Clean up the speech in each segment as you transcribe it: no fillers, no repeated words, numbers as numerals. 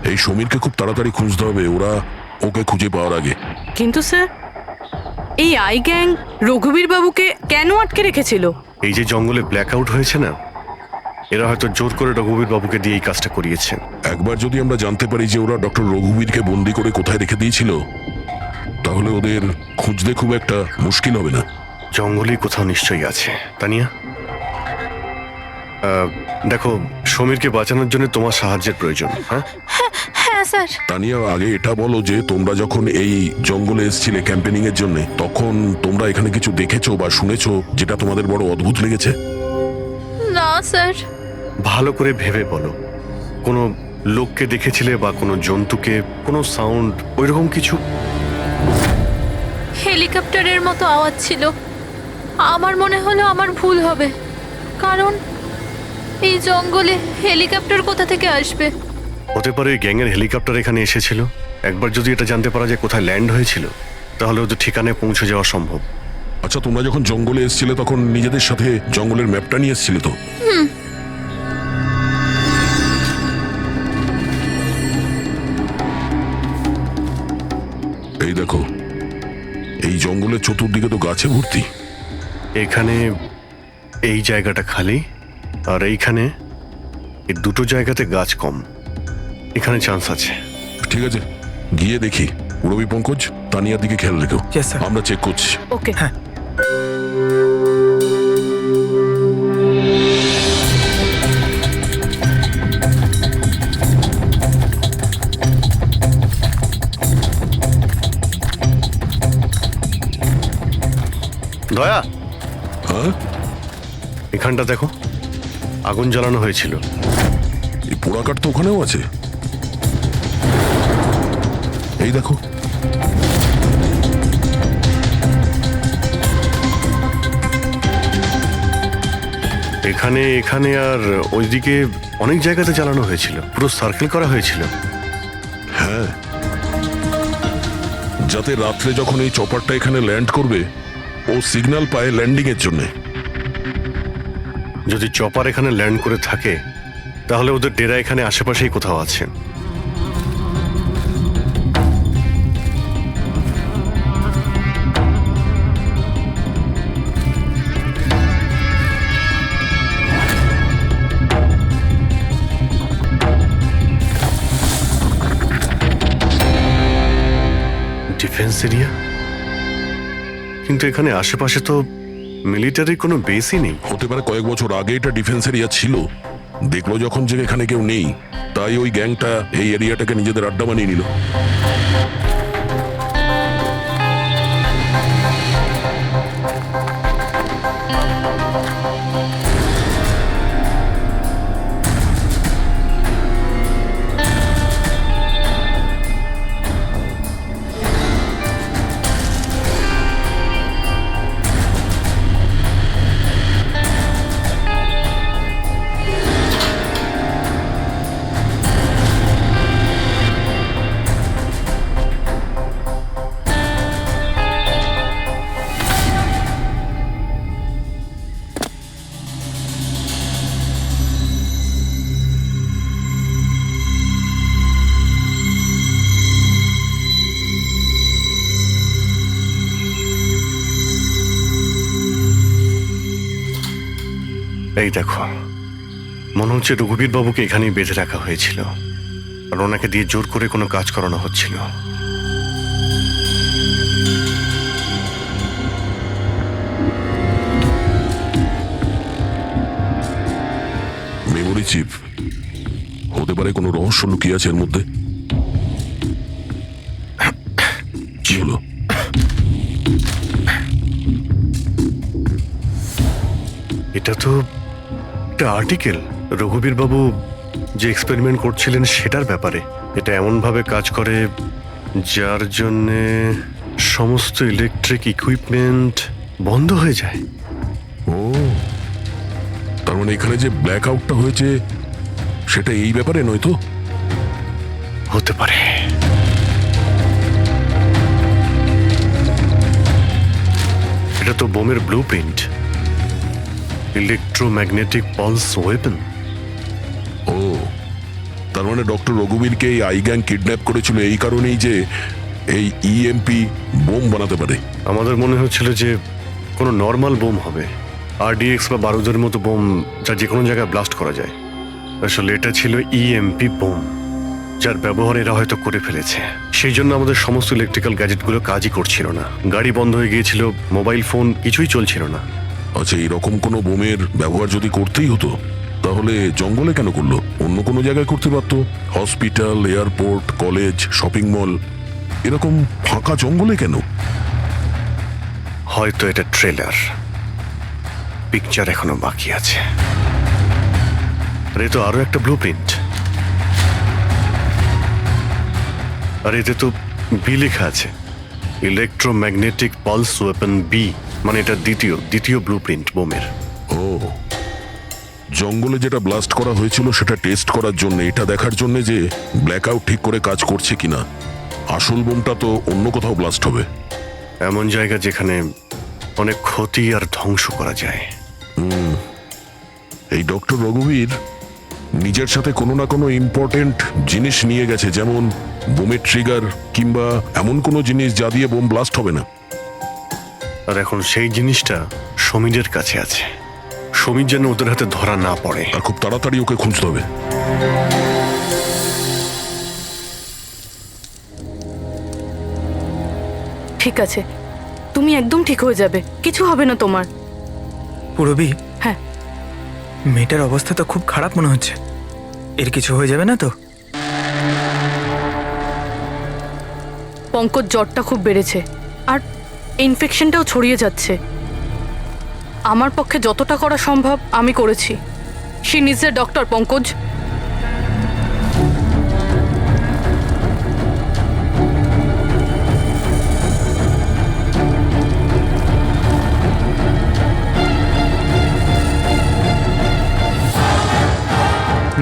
এই সমীরকে খুব তাড়াতাড়ি খুঁজতে হবে, ওরা ওকে খুঁজে পাওয়ার আগে। কিন্তু স্যার, এই আই গ্যাং রঘুবীর বাবুকে কেন আটকে রেখেছিল? এই যে জঙ্গলে ব্ল্যাক আউট হয়েছে না, এরা হয়তো জোর করে রঘুবীর বাবুকে দিয়ে এই কাজটা করিয়েছে। একবার যদি আমরা জানতে পারি যে ওরা ডক্টর রঘুবীরকে বন্দি করে কোথায় রেখে দিয়েছিল, তাহলে ওদের খুঁজতে খুব একটা মুশকিল হবে না। জঙ্গলেই কোথাও নিশ্চয়ই আছে। তানিয়া, দেখো, সমীরকে বাঁচানোর জন্য তোমার সাহায্যের প্রয়োজন। হ্যাঁ হ্যাঁ স্যার। তানিয়া, আগে এটা বলো যে তোমরা যখন এই জঙ্গলে এসেছিলে ক্যাম্পেনিং এর জন্য, তখন তোমরা এখানে কিছু দেখেছো বা শুনেছো যেটা তোমাদের বড় অদ্ভুত লেগেছে? না স্যার। ভালো করে ভেবে বলো, কোনো লোককে দেখেছিলে বা কোনো জন্তুকে, কোনো সাউন্ড, ওইরকম কিছু? হেলিকপ্টারের মতো আওয়াজ ছিল। আমার মনে হলো আমার ভুল হবে, কারণ এই জঙ্গলে হেলিকপ্টার কোথা থেকে আসবে? হতে পারে গ্যাংয়ের হেলিকপ্টার এখানে এসেছিল। একবার যদি এটা জানতে পারা যায় কোথায় ল্যান্ড হয়েছিল, তাহলে ওদের ঠিকানায় পৌঁছে যাওয়া সম্ভব। আচ্ছা, তোমরা যখন জঙ্গলে এসেছিলে তখন নিজেদের সাথে জঙ্গলের ম্যাপটা নিয়ে এসেছিলে তো? এই দেখো, এই জঙ্গলের চতুর্দিকে তো গাছে ভর্তি। এখানে এই জায়গাটা খালি, আর এইখানে এই দুটো জায়গাতে গাছ কম। এখানে চান্স আছে। ঠিক আছে, গিয়ে দেখি। রবি, পঙ্কজ, তানিয়ার দিকে খেয়াল রেখো। Yes, sir. আমরা চেক করছি। ওকে। হ্যাঁ। দয়া, হ্যাঁ, এখানটা দেখো, আগুন জ্বালানো হয়েছিল। এই পোড়াকাঠ তো ওখানেও আছে। এই দেখো, এখানে এখানে আর ওইদিকে অনেক জায়গাতে জ্বালানো হয়েছিল, পুরো সার্কেল করা হয়েছিল। হ্যাঁ, যাতে রাত্রে যখন এই চপারটা এখানে ল্যান্ড করবে, ও সিগন্যাল পায় ল্যান্ডিং এর জন্য। যদি চপার এখানে ল্যান্ড করে থাকে, তাহলে ওদের ডেরা এখানে আশেপাশেই কোথাও আছে। ডিফেন্স এরিয়া, কিন্তু এখানে আশেপাশে তো মিলিটারির কোনো বেসই নেই। হতে পারে কয়েক বছর আগে এটা ডিফেন্স এরিয়া ছিল, দেখলো যখন যে এখানে কেউ নেই, তাই ওই গ্যাংটা এই এরিয়াটাকে নিজেদের আড্ডা বানিয়ে নিল। এই দেখো, মনে হচ্ছে রঘুবীর বাবুকে এখানেই বেঁধে রাখা হয়েছিল, আর ওনাকে দিয়ে জোর করে কোনো কাজ করানো হচ্ছিল। মেমোরি চিপ হতে পারে, কোনো রহস্য লুকিয়ে আছে এর মধ্যে। কি হলো? এটা তো একটা আর্টিকেল, রঘুবীর বাবু যে এক্সপেরিমেন্ট করছিলেন সেটার ব্যাপারে। এটা এমনভাবে কাজ করে যার জন্যে সমস্ত ইলেকট্রিক ইকুইপমেন্ট বন্ধ হয়ে যায়। ও, তার মানে এখানে যে ব্ল্যাক আউটটা হয়েছে সেটা এই ব্যাপারে নয় তো? হতে পারে। এটা তো বোমের blueprint, electromagnetic pulse weapon. ও, তার তার মানে ডক্টর রঘুবীরকে এই আই গ্যাং কিডন্যাপ করেছিল এই কারণেই যে এই ইএমপি বোম বানাতে পারে। আমাদের মনে হচ্ছিল যে কোনো নর্মাল বোম হবে, আরডিএক্স বা বারুদের মতো বোম যা যে কোনো জায়গায় ব্লাস্ট করা যায়। আসলে এটা ছিল ইএমপি বোম, যার ব্যবহার এরা হয়তো করে ফেলেছে। সেই জন্য আমাদের সমস্ত ইলেকট্রিক্যাল গ্যাজেটগুলো কাজই করছিল না, গাড়ি বন্ধ হয়ে গিয়েছিল, মোবাইল ফোন কিছুই চলছিল না। আচ্ছা, এরকম কোনো বোমের ব্যবহার যদি করতেই হতো তাহলে জঙ্গলে কেন করলো? অন্য কোনো জায়গায় করতে পারতো, hospital, airport, college, shopping mall, এরকম ফাঁকা জঙ্গলে কেন? হয়তো এটা ট্রেলার, পিকচার এখনো বাকি আছে। আর এ তো আরো একটা ব্লু প্রিন্ট, আর এতে তো বি লেখা আছে, ইলেকট্রোম্যাগনেটিক পালস ওয়েপন বি, মানে এটা দ্বিতীয় ব্লু প্রিন্ট বোমের। ও, জঙ্গলে যেটা ব্লাস্ট করা হয়েছিল সেটা টেস্ট করার জন্য, এটা দেখার জন্য যে ব্ল্যাক আউট ঠিক করে কাজ করছে কিনা। আসল বোমটা তো অন্য কোথাও ব্লাস্ট হবে। এমন জায়গা যেখানে অনেক ক্ষতি আর ধ্বংস করা যায়। এই ডক্টর রঘুবীর নিজের সাথে কোনো না কোনো ইম্পর্টেন্ট জিনিস নিয়ে গেছে, যেমন বোমের ট্রিগার কিংবা এমন কোনো জিনিস যা দিয়ে বোম ব্লাস্ট হবে না। আর এখন সেই জিনিসটা সমীরের কাছে আছে। সমীর যেন ওদের হাতে ধরা না পড়ে। আর খুব তাড়াতাড়ি ওকে খুঁজতে হবে। ঠিক আছে, তুমি একদম ঠিক হয়ে যাবে, কিছু হবে না তোমার। পুরবী, হ্যাঁ, মেয়েটার অবস্থা তো খুব খারাপ মনে হচ্ছে। এর কিছু হয়ে যাবে না তো? পঙ্কজ জ্বরটা খুব বেড়েছে আর ইনফেকশনটাও ছড়িয়ে যাচ্ছে। আমার পক্ষে যতটা করা সম্ভব আমি করেছি। She needs a doctor, Pankaj.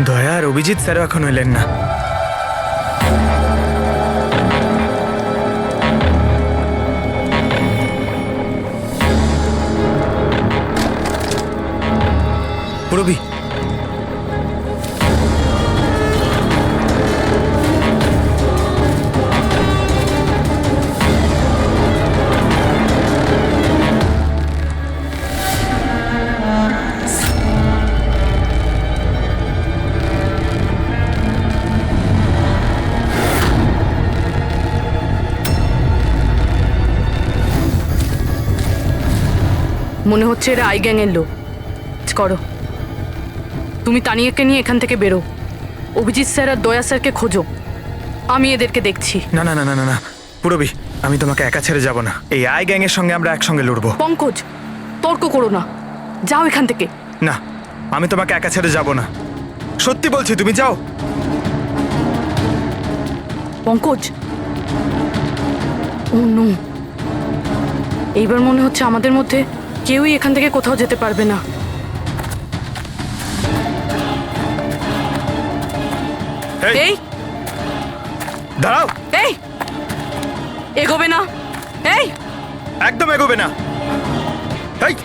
দয়া আর অভিজিৎ স্যারও এখন এলেন না। পুরবী, মনে হচ্ছে এরা আই গ্যাং এর লোক। করো, তুমি তানিয়াকে নিয়ে এখান থেকে বেরো। অভিজিৎ স্যার আর দয়া স্যারকে খোঁজো, আমি এদেরকে দেখছি। না না না না না না পুরবী, আমি তোমাকে একা ছেড়ে যাব না। এই আই গ্যাং এর সঙ্গে আমরা একসঙ্গে লড়বো। পঙ্কজ, তর্ক করো না, যাও এখান থেকে। না, আমি তোমাকে একা ছেড়ে যাব না, সত্যি বলছি, তুমি যাও। পঙ্কজ, ও নো, এইবার মনে হচ্ছে আমাদের মধ্যে কেউই এখান থেকে কোথাও যেতে পারবে না। এই দাঁড়াও, এই এগোবে না, এই একদম এগোবে না। এই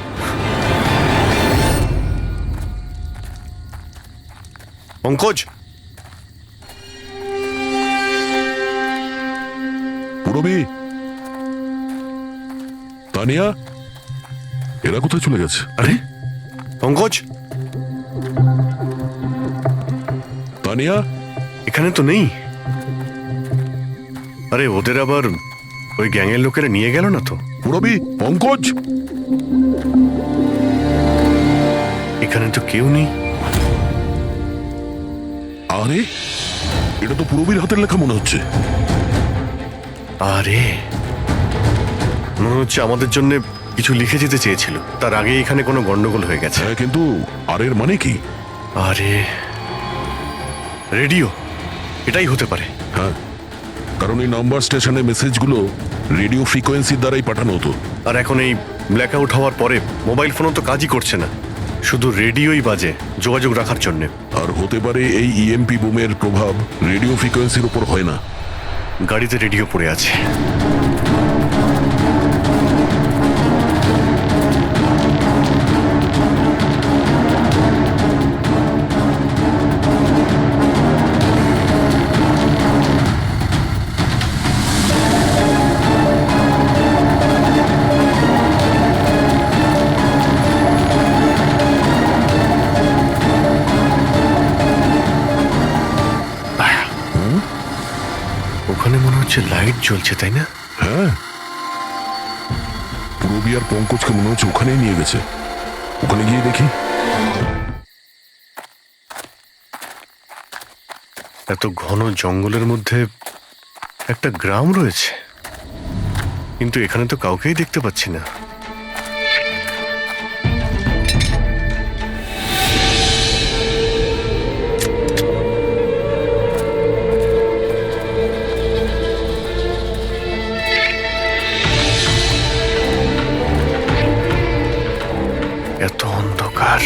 পঙ্কজ, পুরবী, তানিয়া, এরা কোথায় চলে গেছে? আরে পঙ্কজ, তানিয়া, এখানে তো নেই। আরে ওদের আবার ওই গ্যাংয়ের লোকেরা নিয়ে গেল না তো? পুরবী, পঙ্কজ, এখানে তো কেউ নেই। আরে এটা তো পুরবীর হাতের লেখা মনে হচ্ছে। আরে মনে হচ্ছে আমাদের জন্য কিছু লিখে যেতে চেয়েছিল, তার আগে এখানে কোনো গন্ডগোল হয়ে গেছে। হ্যাঁ, কিন্তু আর এর মানে কি? আরে রেডিও, এটাই হতে পারে। হ্যাঁ, কারণ এই নাম্বার স্টেশনে মেসেজগুলো রেডিও ফ্রিকোয়েন্সির দ্বারাই পাঠানো হতো। আর এখন এই ব্ল্যাক আউট হওয়ার পরে মোবাইল ফোনও তো কাজই করছে না, শুধু রেডিওই বাজে যোগাযোগ রাখার জন্য। আর হতে পারে এই ইএমপি বোমের প্রভাব রেডিও ফ্রিকোয়েন্সির উপর হয় না। গাড়িতে রেডিও পড়ে আছে। ওখানে মনে হচ্ছে লাইট জ্বলছে, তাই না? হ্যাঁ, পুরবী আর পঙ্কজকে মনে হচ্ছে ওখানেই নিয়ে গেছে। ওখানে গিয়ে দেখি। এত ঘন জঙ্গলের মধ্যে একটা গ্রাম রয়েছে, কিন্তু এখানে তো কাউকেই দেখতে পাচ্ছি না। এত অন্ধকার।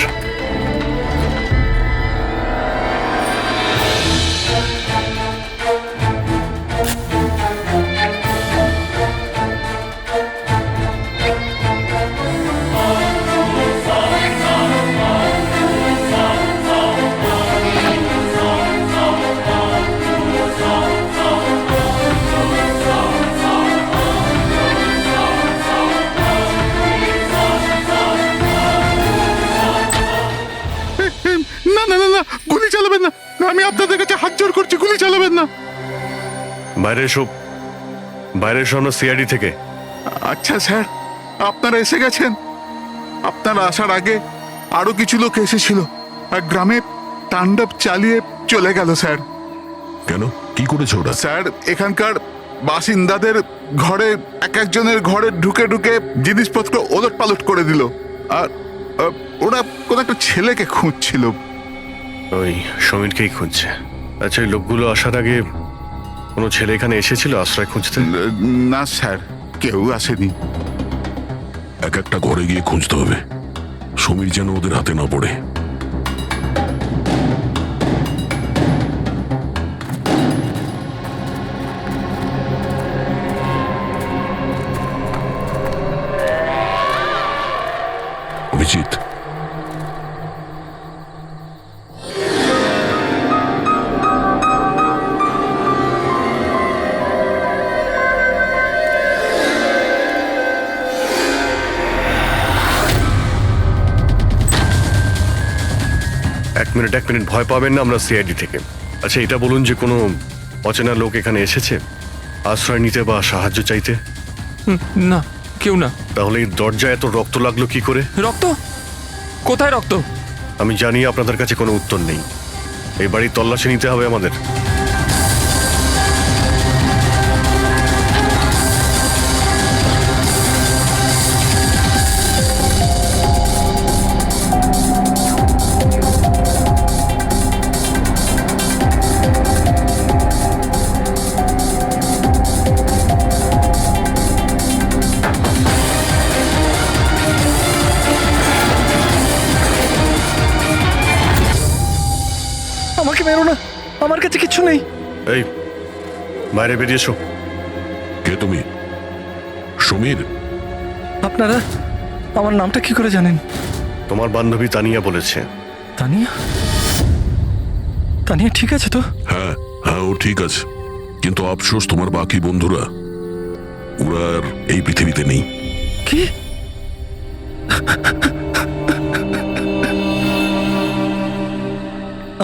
না না না না, গুলি চালাবেন না। আমি আপনাদের কাছে হাত জোড় করছি, গুলি চালাবেন না। বাইরে এসো, বাইরে এসো, আমরা সিআইডি থেকে। আচ্ছা স্যার, আপনারা এসে গেছেন। আপনারা আসার আগে আরো কিছু লোক এসেছিল আর গ্রামে তাণ্ডব চালিয়ে চলে গেল স্যার। কেন, কি করেছে ওরা? স্যার, এখানকার বাসিন্দাদের ঘরে এক একজনের ঘরে ঢুকে ঢুকে জিনিসপত্র ওলট পালট করে দিল। আর ওরা কোন একটা ছেলেকে খুঁজছিল। ওই সমীরকেই খুঁজছে। আচ্ছা, এই লোকগুলো আসার আগে কোনো ছেলে এখানে এসেছিল আশ্রয় খুঁজতে? না স্যার, কেউ আসেনি। এক একটা ঘরে গিয়ে খুঁজতে হবে, সমীর যেন ওদের হাতে না পড়ে। অভিজিৎ, এক মিনিট, ভয় পাবেন না, আমরা সিআইডি থেকে। আচ্ছা, এটা বলুন যে কোনো অচেনা লোক এখানে এসেছে আশ্রয় নিতে বা সাহায্য চাইতে? না, কেউ না। তাহলে এই দরজায় এত রক্ত লাগলো কি করে? রক্ত? কোথায় রক্ত? আমি জানি আপনাদের কাছে কোনো উত্তর নেই। এই বাড়ির তল্লাশি নিতে হবে আমাদের। আমাকে মেরো না, আমার কাছে কিছু নেই। এই, বাইরে বেরিয়ে এসো। কে তুমি? সমীর? আপনারা আমার নামটা কি করে জানেন? তোমার বান্ধবী তানিয়া বলেছে। তানিয়া? তানিয়া ঠিক আছে তো? হ্যাঁ হ্যাঁ, ও ঠিক আছে, কিন্তু আফসোস তোমার বাকি বন্ধুরা ওরা আর এই পৃথিবীতে নেই। কি?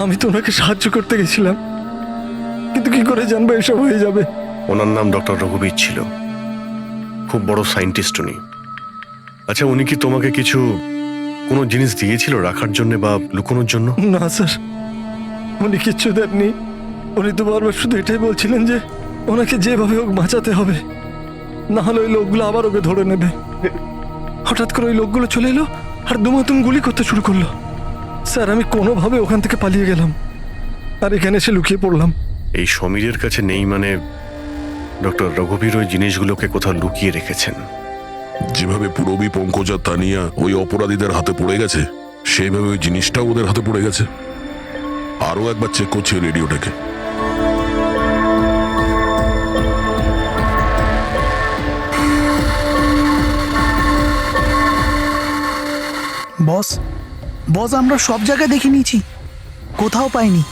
আমি তো ওনাকে সাহায্য করতে গেছিলাম, কিন্তু কি করে জানবো এসব হয়ে যাবে? ওনার নাম ডক্টর রঘুবীর ছিল, খুব বড় সায়েন্টিস্ট উনি। আচ্ছা, উনি কি তোমাকে কিছু কোনো জিনিস দিয়েছিল রাখার জন্য বা লুকোনোর জন্য? না স্যার, উনি কিচ্ছু দেননি। উনি তো বারবার শুধু এটাই বলছিলেন যে ওনাকে যেভাবে হোক বাঁচাতে হবে, না হলে ওই লোকগুলো আবার ওকে ধরে নেবে। হঠাৎ করে ওই লোকগুলো চলে এলো আর দুমাতুম গুলি করতে শুরু করলো। স্যার, আমি কোনোভাবে ওখান থেকে পালিয়ে গেলাম আর এখানে এসে লুকিয়ে পড়লাম। এই সমীরের কাছে নেই মানে ডক্টর রঘুবীর ওই জিনিসগুলোকে কোথাও লুকিয়ে রেখেছেন। যেভাবে পুরবী, পঙ্কজ আর তানিয়া ওই অপরাধীদের হাতে পড়ে গেছে, সেইভাবে ওই জিনিসটাও ওদের হাতে পড়ে গেছে। আরো একবার চেক করছি রেডিওটাকে। বস, আমরা সব জায়গায় দেখে নিয়েছি, কোথাও পাইনি।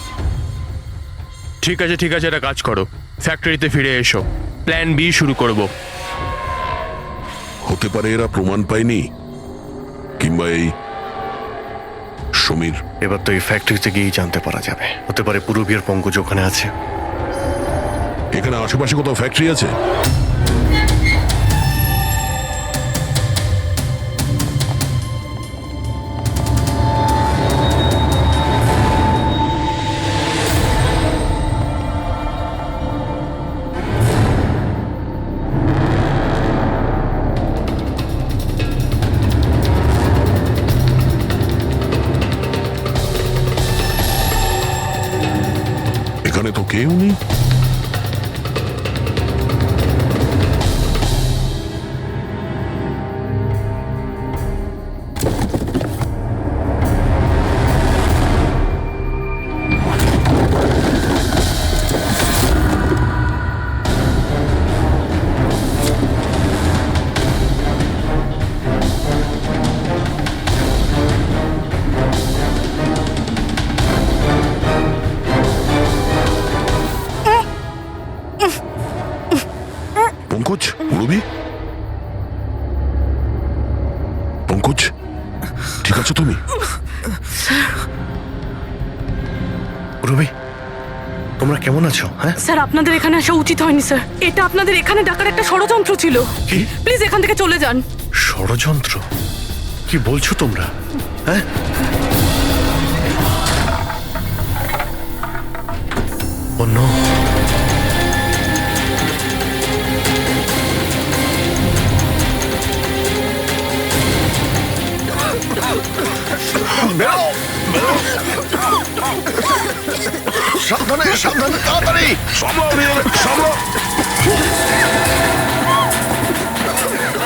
ঠিক আছে, এটা কাজ করো, ফ্যাক্টরিতে ফিরে এসো, প্ল্যান বি শুরু করব। হতে পারে এরা প্রমাণ পায়নি, কিংবা এই সমীর। এবার তো এই ফ্যাক্টরিতে গিয়েই জানতে পারা যাবে। হতে পারে পুরবী আর পঙ্কজ ওখানে আছে। এখানে আশেপাশে কোথাও ফ্যাক্টরি আছে? এখানে তো কেউ নেই। পঙ্কজ, রবি, পঙ্কজ, ঠিক আছো তুমি? রবি, তোমরা কেমন আছো? হ্যাঁ, স্যার আপনাদের এখানে আসা উচিত হয়নি স্যার। এটা আপনাদের এখানে ডাকার একটা ষড়যন্ত্র ছিল। কি প্লিজ এখান থেকে চলে যান। ষড়যন্ত্র? কি বলছো তোমরা? হ্যাঁ, ও নো। সাবধানে, সাবধানে, তাড়াতাড়ি সামলাও রিয়াল, সামলাও।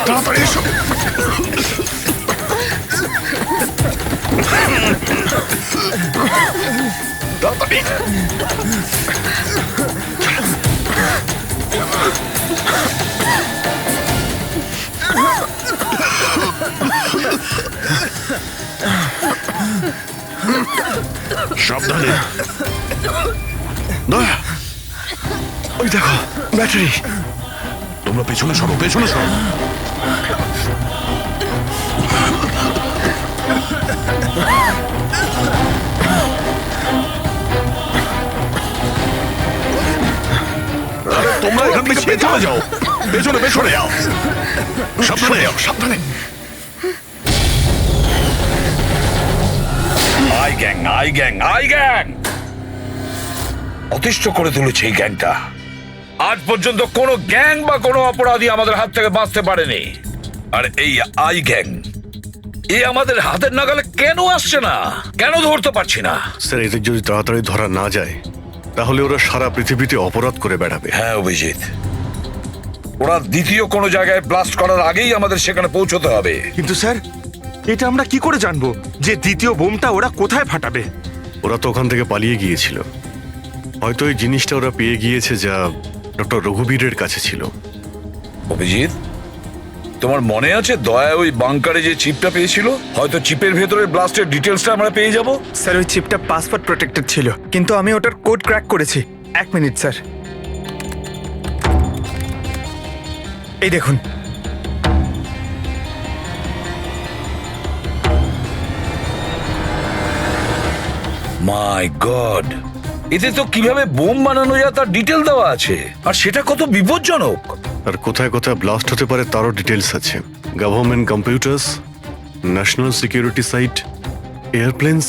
তাড়াতাড়ি এসো। তাড়াতাড়ি। সাবধানে। দয়া, ওই দেখো ব্যাটারি। তোমরা পেছনে সরো, পেছনে সরো। তোমরা এখান থেকে পেছনে যাও, পেছনে পেছনে যাও। সাবধানে যাও, সাবধানে। I gang, I gang, I gang অতিষ্ঠ করে তুলেছে এই গ্যাংটা। আজ পর্যন্ত কোনো গ্যাং বা কোনো অপরাধী আমাদের হাত থেকে বাঁচতে পারেনি। আর এই আই গ্যাং, এ আমাদের হাতের নাগালে কেন আসছে না? কেন ধরতে পারছি না? স্যার, এদের যদি তাড়াতাড়ি ধরা না যায় তাহলে ওরা সারা পৃথিবীতে অপরাধ করে বেড়াবে। হ্যাঁ অভিজিৎ, ওরা দ্বিতীয় কোনো জায়গায় ব্লাস্ট করার আগেই আমাদের সেখানে পৌঁছতে হবে। কিন্তু স্যার, এটা আমরা কি করে জানবো যে দ্বিতীয় বোমটা ওরা কোথায় ফাটাবে? ওরা তো ওখান থেকে পালিয়ে গিয়েছিল। হয়তো এই জিনিসটা ওরা পেয়ে গিয়েছে যা ডক্টর রঘুবীরের কাছে ছিল। অভিজিৎ, তোমার মনে আছে দয়া ওই বাংকারে যে চিপটা পেয়েছিল? হয়তো চিপের ভেতরে ব্লাস্টের ডিটেলসটা আমরা পেয়ে যাব। স্যার, ওই চিপটা পাসওয়ার্ড প্রোটেক্টেড ছিল, কিন্তু আমি ওটার কোড ক্র্যাক করেছি। 1 মিনিট স্যার, এই দেখুন। মাই গড, এতে তো কিভাবে বোম বানানো যায় তার ডিটেল দেওয়া আছে, আর সেটা কত বিপজ্জনক। আর কোথায় কোথায় ব্লাস্ট হতে পারে তারও ডিটেলস আছে। Government computers, national security site, airplanes.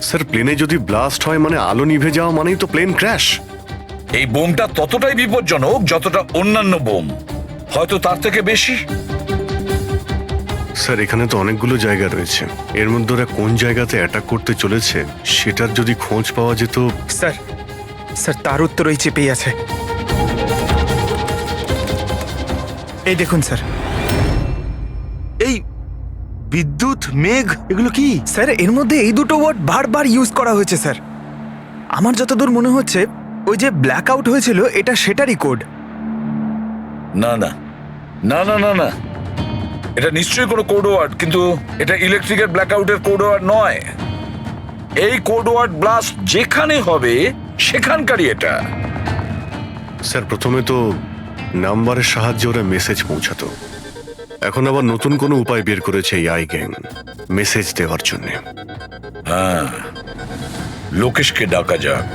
Sir, প্লেনে যদি ব্লাস্ট হয় মানে আলো নিভে যাওয়া মানেই তো প্লেন ক্র্যাশ। এই বোমটা ততটাই বিপজ্জনক যতটা অন্যান্য বোম, হয়তো তার থেকে বেশি। স্যার, এখানে তো অনেকগুলো জায়গা রয়েছে। এর মধ্যে ওরা কোন জায়গাতে অ্যাটাক করতে চলেছে সেটার যদি খোঁজ পাওয়া যেত। স্যার, স্যার তার উত্তর ওই চিপেই আছে। এই দেখুন স্যার, এই বিদ্যুৎ, মেঘ, এগুলো কি? স্যার, এর মধ্যে এই দুটো ওয়ার্ড বারবার ইউজ করা হয়েছে স্যার। আমার যতদূর মনে হচ্ছে ওই যে ব্ল্যাক আউট হয়েছিল এটা সেটারই কোড। না না না না না না, এটা নিশ্চয়ই কোনো কোড ওয়ার্ড, কিন্তু এটা ইলেকট্রিকের ব্ল্যাকআউটের কোড ওয়ার্ড নয়। এই কোড ওয়ার্ড ব্লাস্ট যেখানে হবে সেখানকারই এটা। স্যার, প্রথমে তো নাম্বারের সাহায্যে ওরা মেসেজ পৌঁছাতো। এখন আবার নতুন কোনো উপায় বের করেছে এই আই গ্যাং মেসেজ দেওয়ার জন্য। হ্যাঁ, লোকেশকে ডাকা যাক।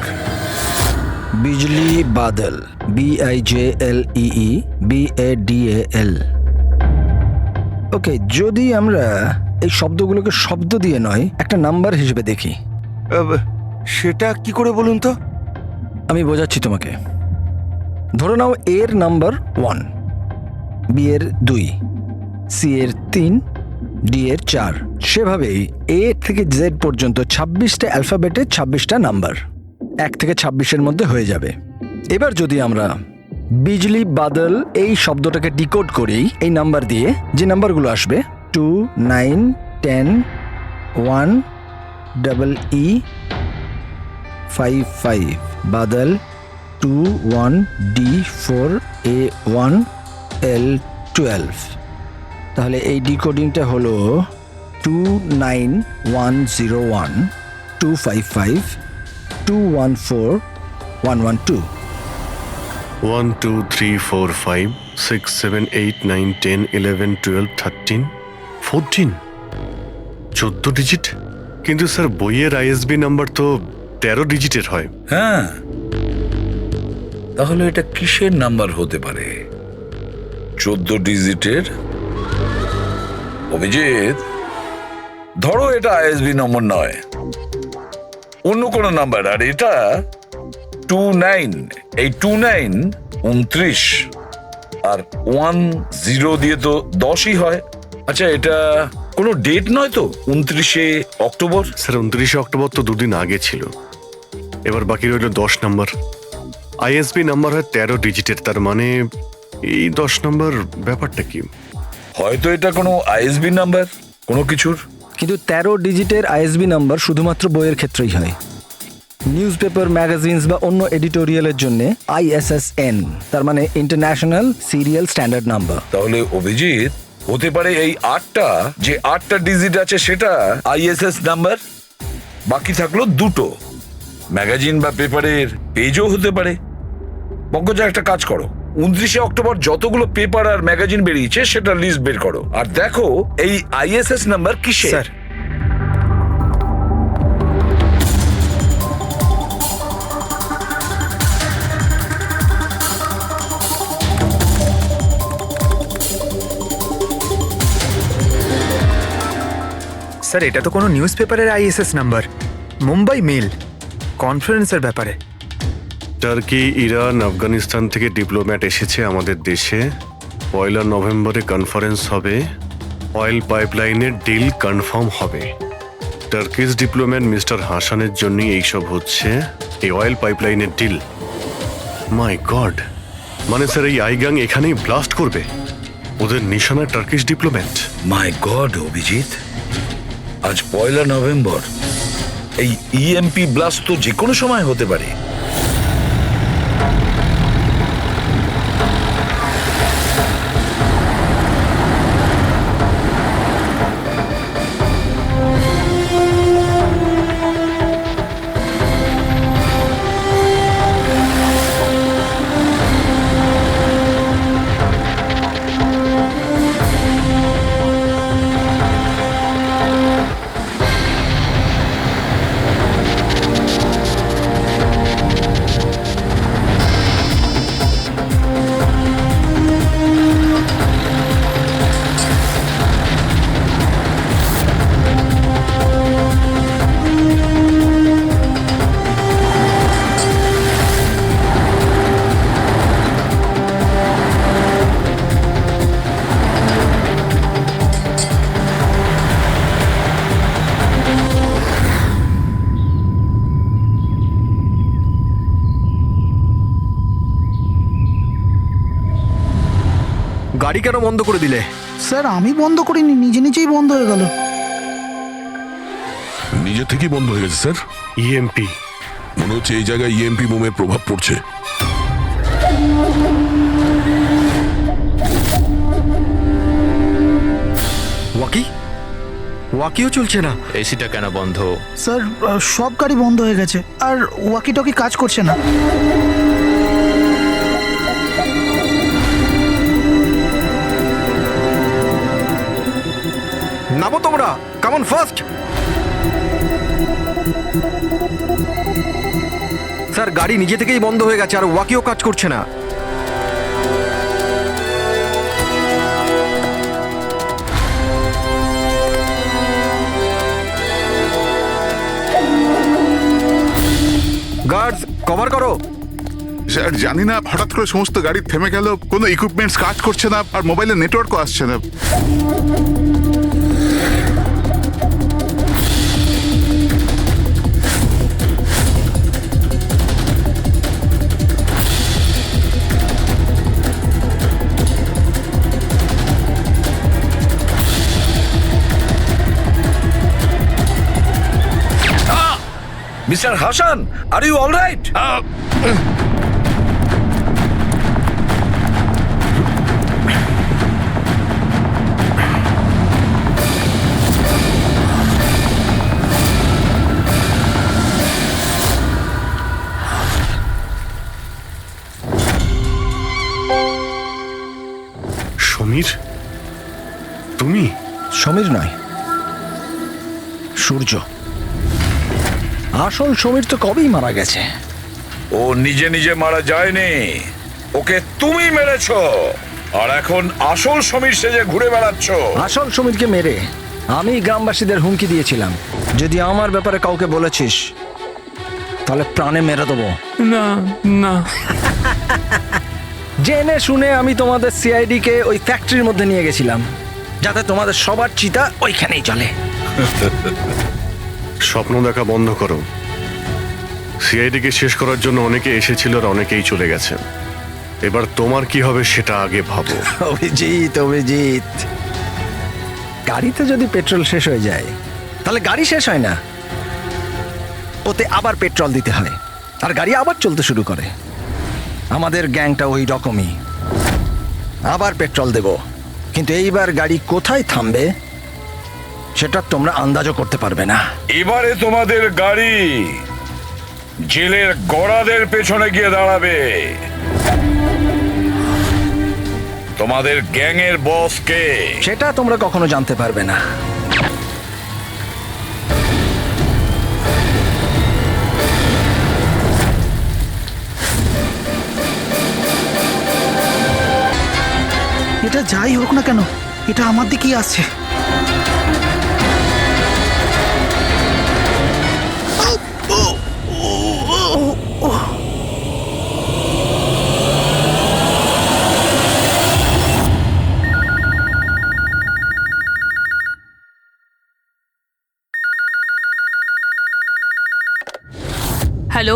বিজলি বাদল, BIJLEE BADAL। ওকে, যদি আমরা এই শব্দগুলোকে শব্দ দিয়ে নয় একটা নাম্বার হিসেবে দেখি। সেটা কি করে বলুন তো? আমি বোঝাচ্ছি তোমাকে। ধরে নাও এর নাম্বার 1, বি এর 2, সি এর 3, ডি এর 4। সেভাবেই এ থেকে জেড পর্যন্ত 26টা অ্যালফাবেটে 26টা নাম্বার 1 থেকে 26-এর মধ্যে হয়ে যাবে। এবার যদি আমরা বিজলি বাদল এই শব্দটাকে ডিকোড করি এই নাম্বার দিয়ে, যে নাম্বারগুলো আসবে 2, 9, 10, 1, EE 5, 5, বাদল 2, 1, D4, A1, L12। তাহলে এই ডিকোডিংটা হলো 29101 255 214 112। 1 2 3 4 5 6 7 8 9 10 11 12 13 14 14 ডিজিট। কিন্তু স্যার বইয়ের আইএসবি নাম্বার তো 13 ডিজিটের হয়। হ্যাঁ, তাহলে এটা কিসের নাম্বার হতে পারে? 14 ডিজিটের? অভিজিৎ, ধরো এটা আইএসবি নম্বর নয়, অন্য কোনো নাম্বার। আর এটা 29, এই 29 29 আর 10 দিয়ে তো 10ই হয়। আচ্ছা, এটা কোনো ডেট নয় তো? 29শে অক্টোবর? স্যার 29শে অক্টোবর তো দুদিন আগে ছিল। এবার বাকি রইল 10 নাম্বার। আইএসবি নাম্বার হয় 13 ডিজিটের, তার মানে এই 10 নাম্বার ব্যাপারটা কি? হয়তো এটা কোনো আইএসবি নাম্বার কোনো কিছুর। কিন্তু 13 ডিজিটের আইএসবি নাম্বার শুধুমাত্র বইয়ের ক্ষেত্রেই হয়। নিউজ পেপার, ম্যাগাজিনস বা অন্য এডিটোরিয়ালের জন্য ISSN, তার মানে ইন্টারন্যাশনাল সিরিয়াল স্ট্যান্ডার্ড নাম্বার। তাহলে অভিজিৎ, হতে পারে এই 8টা ডিজিট আছে সেটা আইএসএস নাম্বার, বাকি থাকলো 2টো। ম্যাগাজিন বা পেপারের পেজও হতে পারে। পঙ্কজা, একটা কাজ করো, 29শে অক্টোবর যতগুলো পেপার আর ম্যাগাজিন বেরিয়েছে সেটা লিস্ট বের করো, আর দেখো এই আইএসএস নাম্বার কিসের। স্যার, স্যার এটা তো কোনো নিউজ পেপারের আইএসএস নাম্বার। মুম্বাই মেল কনফারেন্সের ব্যাপারে। টার্কি, ইরান, আফগানিস্তান থেকে ডিপ্লোম্যাট এসেছে আমাদের দেশে। 1 নভেম্বরে কনফারেন্স হবে, অয়েল পাইপলাইনের ডিল কনফার্ম হবে। টার্কিশ ডিপ্লোম্যাট মিস্টার হাসানের জন্যই এইসব হচ্ছে, এই অয়েল পাইপলাইনের ডিল। মাই গড, মানে স্যার এই আইগাং এখানেই ব্লাস্ট করবে? ওদের নিশানা টার্কিশ ডিপ্লোম্যাট। মাই গড অভিজিৎ, আজ 1 নভেম্বর। এই ইএমপি ব্লাস্ট তো যে কোনো সময় হতে পারে। গাড়ি কেন বন্ধ করে দিলে? স্যার আমি বন্ধ করিনি, নিজে নিজেই বন্ধ হয়ে গেল। নিজে থেকেই বন্ধ হয়ে গেছে স্যার। ইএমপি মনে হচ্ছে এই জায়গায় ইএমপি বোমের প্রভাব পড়ছে। ওয়াকিও চলছে না। এসিটা কেন বন্ধ? স্যার সব গাড়ি বন্ধ হয়ে গেছে, আর ওয়াকি টকি কাজ করছে না। নামো তোমরা, কাম অন ফার্স্ট। স্যার গাড়ি নিজে থেকেই বন্ধ হয়ে গেছে আর ওয়াকিও কাজ করছে না। গার্ডস কভার করো। স্যার জানি না হঠাৎ করে সমস্ত গাড়ি থেমে গেল, কোনো ইকুইপমেন্টস কাজ করছে না, আর মোবাইলে নেটওয়ার্কও আসছে না। Mister Hasan, are you alright? Samir, তুমি? সমীর নয়, সূর্য। আসল সমীর তো কবেই মারা গেছে। ও নিজে নিজে মারা যায়নি, ওকে তুমি মেরেছো, আর এখন আসল সমীর সেজে ঘুরে বেড়াচ্ছ। আসল সমীরকে মেরে আমি গ্রামবাসীদের হুমকি দিয়েছিলাম, যদি আমার ব্যাপারে কাউকে বলেছিস তাহলে প্রাণে মেরে দেবো। না না, জেনে শুনে আমি তোমাদের সিআইডি কে ওই ফ্যাক্টরির মধ্যে নিয়ে গেছিলাম, যাতে তোমাদের সবার চিতা ওইখানেই চলে। স্বপ্ন দেখা বন্ধ করো। সিআইডিকে শেষ করার জন্য অনেকে এসেছিল আর অনেকেই চলে গেছে। এবার তোমার কি হবে সেটা আগে ভাবো। অভিজিৎ, অভিজিৎ, গাড়িতে যদি পেট্রোল শেষ হয়ে যায় তাহলে গাড়ি শেষ হয় না, ওতে আবার পেট্রোল দিতে হয় আর গাড়ি আবার চলতে শুরু করে। আমাদের গ্যাংটা ওই রকমই, আবার পেট্রোল দেব, কিন্তু এইবার গাড়ি কোথায় থামবে সেটা তোমরা আন্দাজও করতে পারবে না। এবারে তোমাদের গাড়ি জেলের গড়াদের পেছনে গিয়ে দাঁড়াবে। তোমাদের গ্যাংয়ের বস কে সেটা তোমরা কখনো জানতে পারবে না। এটা যাই হোক না কেন, এটা আমার দিকেই আসছে। Hello,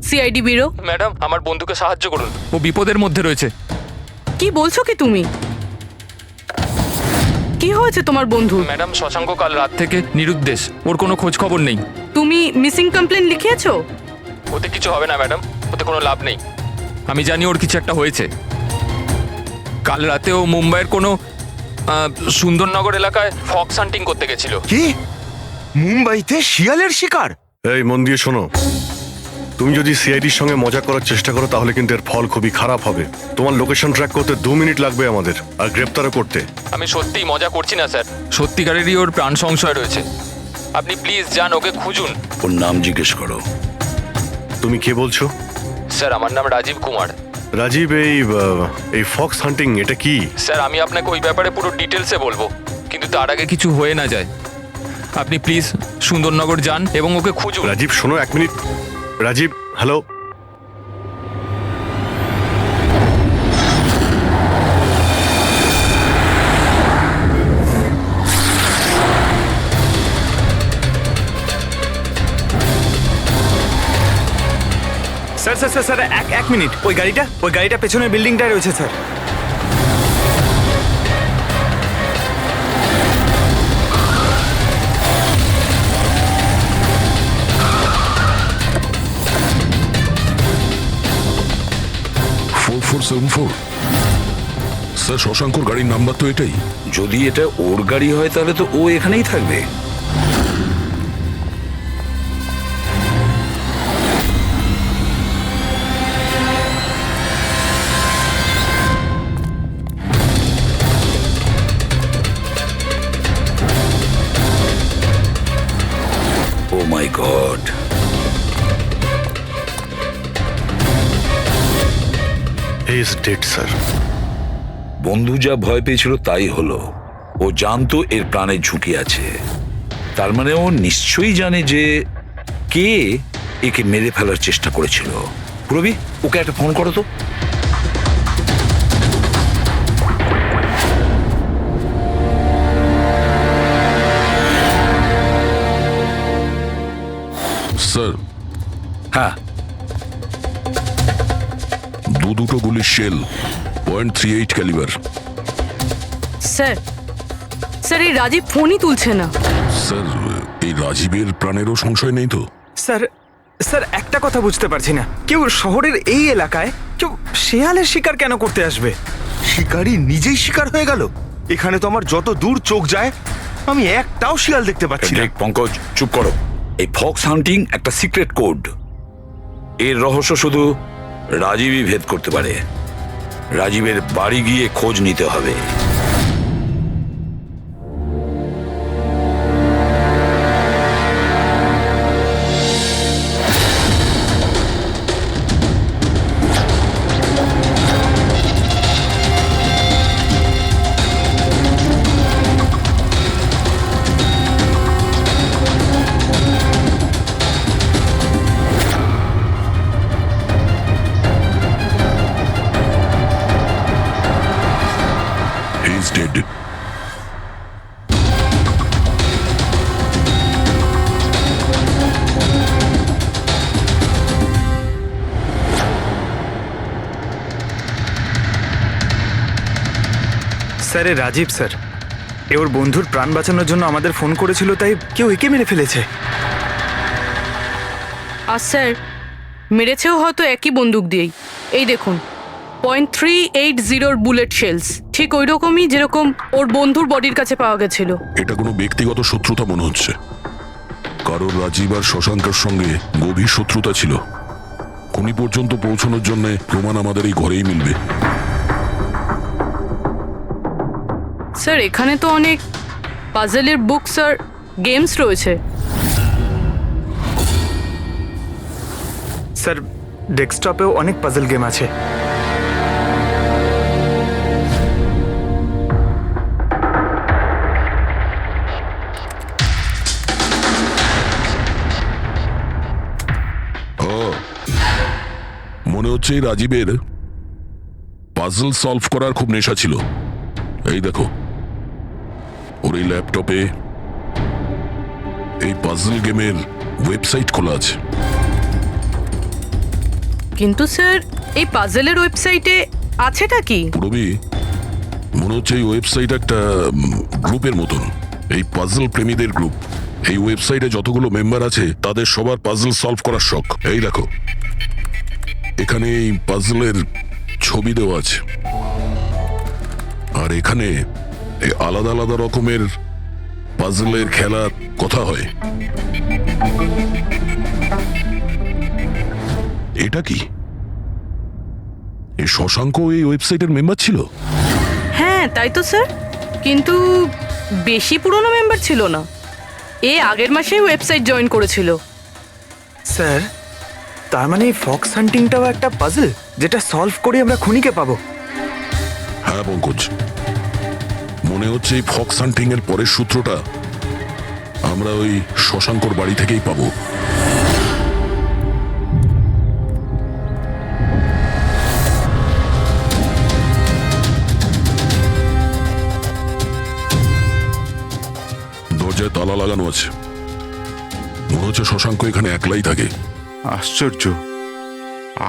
CID bureau. ম্যাডাম আমার বন্ধুকে সাহায্য করুন, ও বিপদের মধ্যে রয়েছে। কি বলছো কি তুমি? কি হয়েছে তোমার বন্ধু? ম্যাডাম শশাঙ্ক কাল রাত থেকে নিরুদ্দেশ, ওর কোনো খোঁজ খবর নেই। তুমি মিসিং কমপ্লেন লিখিয়েছো? ওতে কিছু হবে না ম্যাডাম, ওতে কোনো লাভ নেই। আমি জানি ওর কিছু একটা হয়েছে। কাল রাতে ও মুম্বাইয়ের কোনো সুন্দরনগর এলাকায় ফক্স হান্টিং করতে গেছিল। কি মুম্বাইতে শিয়ালের শিকার? এই মন দিয়ে শোনো, তুমি যদি সিআইডির সঙ্গে মজা করার চেষ্টা করো তাহলে কিন্তু এর ফল খুবই খারাপ হবে। তোমার লোকেশন ট্র্যাক করতে 2 মিনিট লাগবে আমাদের, আর গ্রেপ্তারও করতে। আমি সত্যিই মজা করছি না স্যার, সত্যিকারেরই ওর প্রাণ সংশয় রয়েছে। আপনি প্লিজ যান, ওকে খুঁজুন। ওর নাম জিজ্ঞেস করো। তুমি কে বলছো? স্যার আমার নাম রাজীব কুমার। রাজীব, এই ফক্স হান্টিং এটা কি? স্যার আমি আপনাকে ওই ব্যাপারে পুরো ডিটেলসে বলবো, কিন্তু তার আগে কিছু হয়ে না যায়। আপনি প্লিজ সুন্দরনগর যান এবং ওকে খুঁজুন। রাজীব শোনো, 1 minute. Rajib, hello. Sir sir sir sir এক মিনিট, ওই গাড়িটা পেছনের বিল্ডিংটায় রয়েছে স্যার। স্যার শশাঙ্কর গাড়ির নাম্বার তো এটাই। যদি এটা ওর গাড়ি হয় তাহলে তো ও এখানেই থাকবে। Oh my God, he is dead sir. বন্ধু যা ভয় পেয়েছিল তাই হলো। ও জানতো এর প্রাণের ঝুঁকি আছে, তার মানে ও নিশ্চয়ই জানে যে কে একে মেরে ফেলার চেষ্টা করেছিল। রবি, ওকে একটা ফোন করো তো। স্যার, হ্যাঁ, দুটো গুলির শেল, .38 ক্যালিবার। স্যার, স্যার এই রাজীব ফোনই তুলছে না। স্যার, এই রাজীবের প্রাণেরও সংশয় নেই তো? স্যার, স্যার একটা কথা বুঝতে পারছি না, কেউ শহরের এই এলাকায় কেউ শেয়ালের শিকার কেন করতে আসবে? শিকারী নিজেই শিকার হয়ে গেল। এখানে তো আমার যত দূর চোখ যায় আমি একটাও শিয়াল দেখতে পাচ্ছি না। দেখ পঙ্কজ, চুপ করো। এই ফক্স হান্টিং একটা সিক্রেট কোড। এর রহস্য শুধু রাজীবই ভেদ করতে পারে। রাজীবের বাড়ি গিয়ে খোঁজ নিতে হবে। He is dead. স্যার, এ রাজীব স্যার, এ ওর বন্ধুর প্রাণ বাঁচানোর জন্য আমাদের ফোন করেছিল, তাই কেউ একে মেরে ফেলেছে। আর স্যার, মেরেছেও হয়তো একই বন্দুক দিয়েই। এই দেখুন, .380 বুলেট শেলস, ঠিক ওই রকমই যেরকম ওর বন্ধুর বডির কাছে পাওয়া গেছিল। এটা কোনো ব্যক্তিগত শত্রুতা মনে হচ্ছে। কারোর রাজীব আর শশাঙ্কের সঙ্গে গভীর শত্রুতা ছিল। খুনি পর্যন্ত পৌঁছানোর জন্য প্রমাণ আমাদের এই ঘরেই মিলবে। স্যার, এখানে তো অনেক পাজেলের বুকস আর গেমস রয়েছে। স্যার, ডেস্কটপেও অনেক পাজল গেম আছে। মনে হচ্ছে এই রাজীবের পাজল সলভ করার খুব নেশা ছিল। এই দেখো, ওর এই ল্যাপটপে এই পাজল গেমের ওয়েবসাইট খোলা আছে। কিন্তু স্যার, এই পাজেলের ওয়েবসাইটে আছেটা কি? রবি, মনে হচ্ছে এই ওয়েবসাইট একটা গ্রুপের মতন, এই পাজল প্রেমীদের গ্রুপ। এই ওয়েবসাইটে যতগুলো মেম্বার আছে তাদের সবার পাজল সলভ করার শখ। এই দেখো, এখানে এই পাজলের ছবি দেওয়া আছে, আর এখানে এই আলাদা আলাদা রকমের পাজলের খেলার কথা হয়। এটা কি? এই শশাঙ্ক এই ওয়েবসাইটের মেম্বার ছিল? হ্যাঁ, তাই তো স্যার, কিন্তু বেশি পুরনো মেম্বার ছিল না। এ আগের মাসেই ওয়েবসাইট জয়েন করেছিল। স্যার, তার মানে এই ফক্স হান্টিংটাও একটা পাজল, যেটা সলভ করে আমরা খুনিকে পাবো। হ্যাঁ পঙ্কজ, মনে হচ্ছে এই ফক্স হান্টিং এর পরের সূত্রটা আমরা ওই শশাঙ্কর বাড়ি থেকেই পাবো। দরজায় তালা লাগানো আছে। মনে হচ্ছে শশাঙ্ক এখানে একলাই থাকে। আশ্চর্য,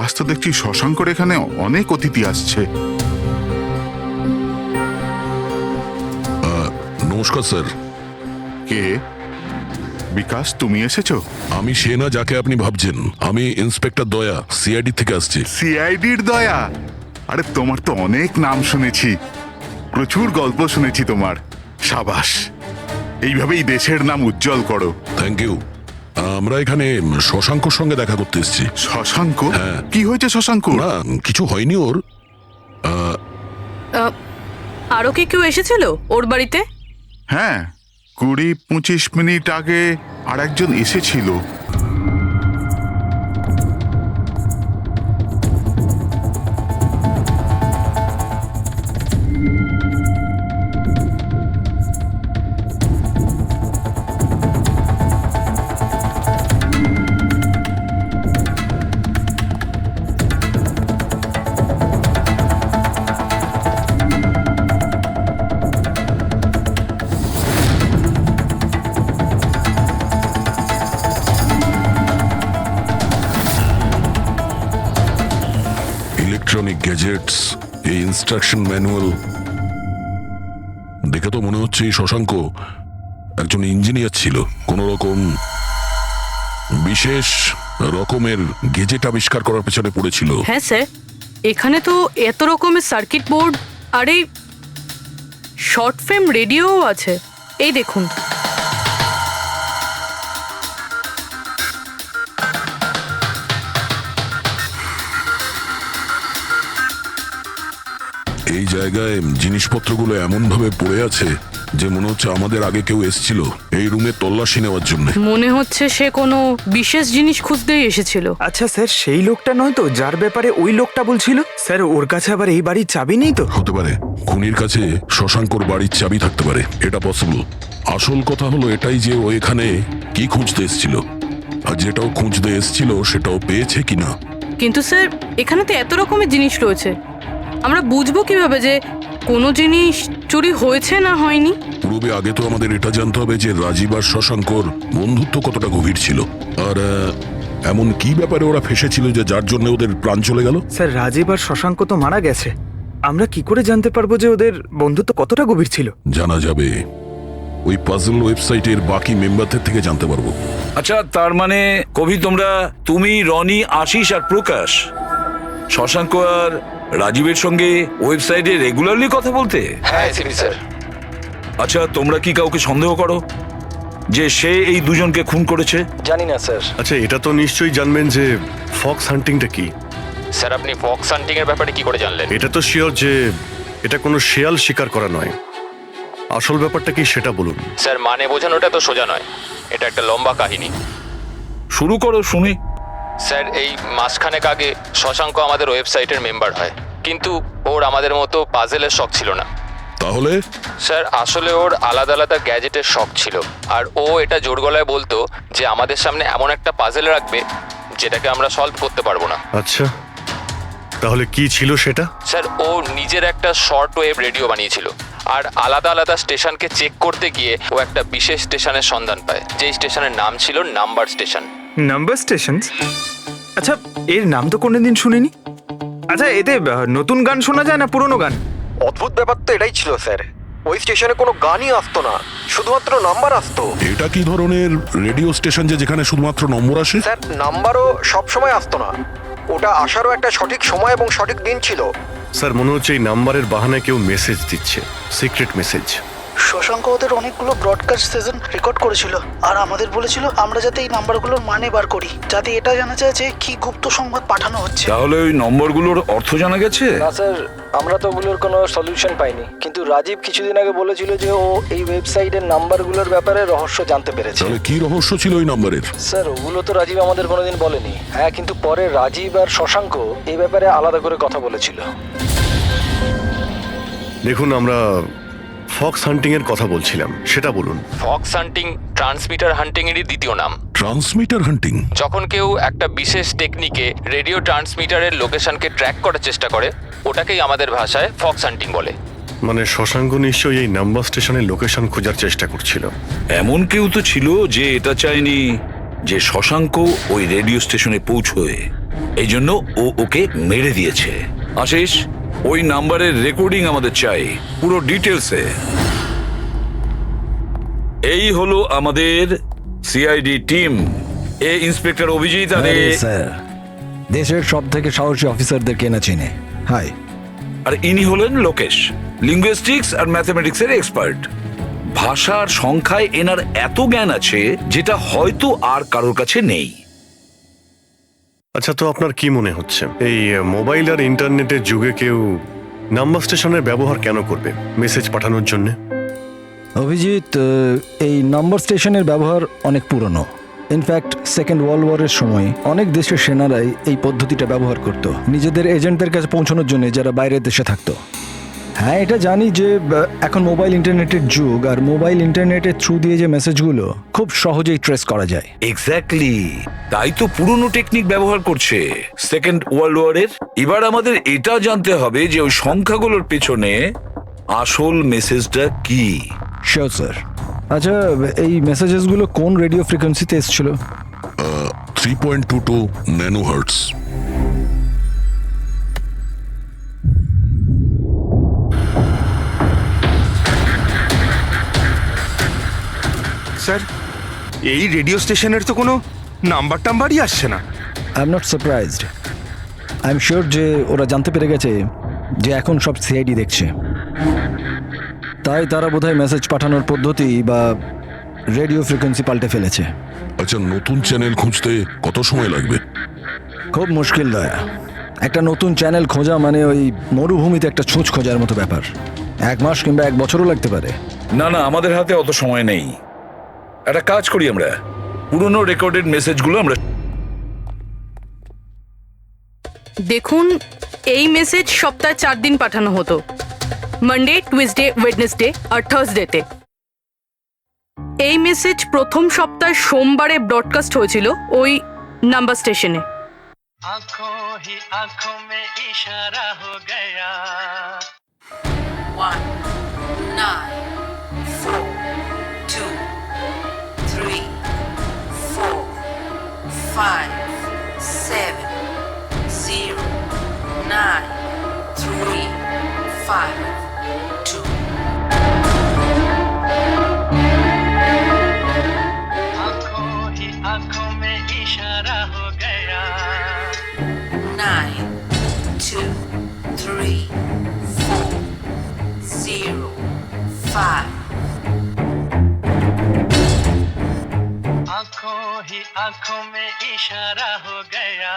আজ তো দেখছি শশাঙ্কর এখানে অনেক অতিথি আসছে। নমস্কার স্যার। কে? বিকাশ, তুমি এসেছো? আমি সে না যাকে আপনি ভাবছেন। আমি ইন্সপেক্টর দয়া, সিআইডি থেকে আসছি। সিআইডির দয়া? আরে তোমার তো অনেক নাম শুনেছি, প্রচুর গল্প শুনেছি তোমার। সাবাস, এইভাবেই দেশের নাম উজ্জ্বল করো। Thank you. আমরা এখানে শশাঙ্কর সঙ্গে দেখা করতে এসেছি। শশাঙ্ক? হ্যাঁ। কি হয়েছে শশাঙ্ক? না, কিছু হয়নি ওর। আরও কি কেউ এসেছিল ওর বাড়িতে? হ্যাঁ, 20-25 মিনিট আগে আর একজন এসেছিল। ইলেকট্রনিক গ্যাজেটস, এই ইনস্ট্রাকশন ম্যানুয়াল দেখে তো মনে হচ্ছে এই শশাঙ্ক একজন ইঞ্জিনিয়ার ছিল, কোন রকম বিশেষ রকমের গেজেট আবিষ্কার করার পেছনে পড়েছিল। হ্যাঁ স্যার, এখানে তো এত রকমের সার্কিট বোর্ড আর এই শর্ট ফিল্ম রেডিও আছে, এই দেখুন। এই জায়গায় জিনিসপত্রগুলো এমন ভাবে পড়ে আছে যে মনে হচ্ছে আমাদের আগে কেউ এসেছিল এই রুমে তল্লাশি নেওয়ার জন্য। মনে হচ্ছে সে কোনো বিশেষ জিনিস খুঁজতেই এসেছিল। আচ্ছা স্যার, সেই লোকটা নয় তো যার ব্যাপারে ওই লোকটা বলছিল? স্যার ওর কাছে আবার এই বাড়ির চাবি নেই তো? হতে পারে খুনির কাছে শশাঙ্কর বাড়ির চাবি থাকতে পারে, এটা পসিবল। আসল কথা হলো এটাই যে ও এখানে কি খুঁজতে এসেছিল, আর যেটাও খুঁজতে এসেছিল সেটাও পেয়েছে কিনা। কিন্তু স্যার এখানে তো এত রকমের জিনিস রয়েছে, আমরা বুঝবো কিভাবে যে কোনো জিনিস চুরি হয়েছে না হয়নি? পূর্বে আগে তো আমাদের এটা জানতে হবে যে রাজীব আর শশাঙ্কর বন্ধুত্ব কতটা গভীর ছিল, আর এমন কি ব্যাপারে ওরা ফেসেছিল যে যার জন্য ওদের প্রাণ চলে গেল। স্যার রাজীব আর শশাঙ্ক তো মারা গেছে, আমরা কি করে জানতে পারবো যে ওদের বন্ধুত্ব কতটা গভীর ছিল? জানা যাবে ওই পাজল ওয়েবসাইটের বাকি মেম্বারদের থেকে জানতে পারবো। আচ্ছা, তার মানে কবি তুমি, রনি, আশিস আর প্রকাশ শশাঙ্ক আর রাজীবের সঙ্গে ওয়েবসাইটে রেগুলারলি কথা বলতে? হ্যাঁ স্যার। আচ্ছা, তোমরা কি কাউকে সন্দেহ করো যে সে এই দুজনকে খুন করেছে? জানি না স্যার। আচ্ছা, এটা তো নিশ্চয়ই জানবেন যে ফক্স হান্টিংটা কি। স্যার আপনি ফক্স হান্টিং এর ব্যাপারে কি করে জানলেন? এটা তো শিওর যে এটা কোনো শেয়াল শিকার করা নয়। আসল ব্যাপারটা কি সেটা বলুন। স্যার মানে বোঝানোটা তো সোজা নয়, এটা একটা লম্বা কাহিনী। শুরু করো শুনি। স্যার এই মাসখানেক আগে শশাঙ্ক আমাদের ওয়েবসাইটের মেম্বার হয়, কিন্তু ওর আমাদের মতো পাজেলের শখ ছিল না। তাহলে স্যার আসলে ওর আলাদা আলাদা গ্যাজেটের শখ ছিল, আর ও এটা জোর গলায় বলতো যে আমাদের সামনে এমন একটা পাজেল রাখবে যেটাকে আমরা সলভ করতে পারবো না। আচ্ছা, তাহলে কি ছিল সেটা? স্যার ও নিজের একটা শর্ট ওয়েভ রেডিও বানিয়েছিল, আর আলাদা আলাদা স্টেশনকে চেক করতে গিয়ে ও একটা বিশেষ স্টেশনের সন্ধান পায়, যেই স্টেশনের নাম ছিল নাম্বার স্টেশন। Number station? আচ্ছা, এর নাম তো কোনোদিন শুনিনি। আচ্ছা, এতে নতুন গান শোনা যায় না পুরনো গান? অদ্ভুত ব্যাপার তো এটাই ছিল স্যার, ওই স্টেশনে কোনো গানই আসতো না, শুধুমাত্র নাম্বার আসতো। এটা কি ধরনের রেডিও স্টেশন যে যেখানে শুধুমাত্র নম্বর আসে? স্যার নাম্বারও সব সময় আসতো না, ওটা আসারও একটা সঠিক সময় এবং সঠিক দিন ছিল। স্যার মনে হচ্ছে এই নাম্বারের বাহানায় কেউ মেসেজ দিচ্ছে, সিক্রেট মেসেজ। শশাঙ্ক ওদের অনেকগুলো ব্রডকাস্ট সেশন রেকর্ড করেছিল আর আমাদের বলেছিল আমরা যাতে এই নাম্বারগুলোর মানে বার করি, যাতে এটা জানা যায় যে কি গুপ্ত সংবাদ পাঠানো হচ্ছে। তাহলে ওই নম্বরগুলোর অর্থ জানা গেছে? না স্যার, আমরা তো ওগুলোর কোনো সলিউশন পাইনি, কিন্তু রাজীব কিছুদিন আগে বলেছিল যে ও এই ওয়েবসাইটের নাম্বারগুলোর ব্যাপারে রহস্য জানতে পেরেছে। তাহলে কি রহস্য ছিল ওই নাম্বারের? স্যার ওগুলো তো রাজীব আমাদের কোনোদিন বলেনি। হ্যাঁ, কিন্তু পরে রাজীব আর শশাঙ্ক এই ব্যাপারে আলাদা করে কথা বলেছিল। দেখুন, আমরা ফক্স হান্টিং এর কথা বলছিলাম, সেটা বলুন। ফক্স হান্টিং ট্রান্সমিটার হান্টিং এরই দ্বিতীয় নাম। ট্রান্সমিটার হান্টিং? যখন কেউ একটা বিশেষ টেকনিকে রেডিও ট্রান্সমিটারের লোকেশনকে ট্র্যাক করার চেষ্টা করে, ওটাকেই আমাদের ভাষায় ফক্স হান্টিং বলে। মানে শশাঙ্ক নিশ্চয়ই এই নাম্বার স্টেশনের লোকেশন খোঁজার চেষ্টা করছিল। এমন কেউ তো ছিল যে এটা চায়নি যে শশাঙ্ক ওই রেডিও স্টেশনে পৌঁছয়, এই জন্য ও ওকে মেরে দিয়েছে। আশিস, ওই নাম্বারের রেকর্ডিং আমাদের চাই, পুরো ডিটেলসে। এই হলো আমাদের সিআইডি টিম। এ ইন্সপেক্টর অভিজিৎ আর স্যার দেশের সব থেকে সাহসী অফিসারদের কেনা চিনে। হাই। আর ইনি হলেন লোকেশ, লিঙ্গুইস্টিক্স আর ম্যাথমেটিক্সের এক্সপার্ট। ভাষার সংখ্যায় এনার এত জ্ঞান আছে যেটা হয়তো আর কারোর কাছে নেই। আচ্ছা, তো আপনার কি মনে হচ্ছে এই মোবাইল আর ইন্টারনেটের যুগে কেউ নাম্বার স্টেশনের ব্যবহার কেন করবে মেসেজ পাঠানোর জন্য? অভিজিৎ, এই নাম্বার স্টেশনের ব্যবহার অনেক পুরনো। ইনফ্যাক্ট সেকেন্ড ওয়ার্ল্ড ওয়ারের সময় অনেক দেশের সেনারাই এই পদ্ধতিটা ব্যবহার করত নিজেদের এজেন্টদের কাছে পৌঁছানোর জন্য যারা বাইরের দেশে থাকতো। হ্যাঁ, এটা জানি যে এখন মোবাইল ইন্টারনেটের যুগ, আর মোবাইল ইন্টারনেটের থ্রু দিয়ে যে মেসেজগুলো খুব সহজেই ট্রেস করা যায়। এক্স্যাক্টলি, তাই তো পুরনো টেকনিক ব্যবহার করছে সেকেন্ড ওয়ার্ল্ড ওয়ারের। এবার আমাদের এটা জানতে হবে যে ওই সংখ্যাগুলোর পেছনে আসল মেসেজটা কি। Sure sir. আচ্ছা, এই মেসেজেসগুলো কোন রেডিও ফ্রিকোয়েন্সিতে এসেছিল? 3.22 ন্যানোহার্টস। স্যার এই রেডিও স্টেশনের তো কোনো নাম্বার টাম্বারই আসছে না। I am not surprised. I am sure যে ওরা জানতে পেরে গেছে যে এখন সব সিআইডি দেখছে, তাই তারা বোধহয় মেসেজ পাঠানোর পদ্ধতি বা রেডিও ফ্রিকোয়েন্সি পাল্টে ফেলেছে। আচ্ছা, নতুন চ্যানেল খুঁজতে কত সময় লাগবে? খুব মুশকিল দয়া। একটা নতুন চ্যানেল খোঁজা মানে ওই মরুভূমিতে একটা ছুঁচ খোঁজার মতো ব্যাপার। 1 মাস কিংবা 1 বছরও লাগতে পারে। না না, আমাদের হাতে অত সময় নেই। একটা কাজ করি, আমরা পুরনো রেকর্ডেড মেসেজগুলো আমরা দেখুন, এই মেসেজ সপ্তাহে 4 দিন পাঠানো হতো, মানডে, টুইসডে, ওয়েডনেসডে আর থার্সডেতে। এই মেসেজ প্রথম সপ্তাহে সোমবারে ব্রডকাস্ট হয়েছিল ওই নাম্বার স্টেশনে। आंखों ही आंखों में इशारा हो गया 1 9 4 2 3 4 5 7 0 9 3 5 2 आंखों ही आंखों में इशारा हो गया 9 2 3 4 0 5 आंखों ही आंखों में इशारा हो गया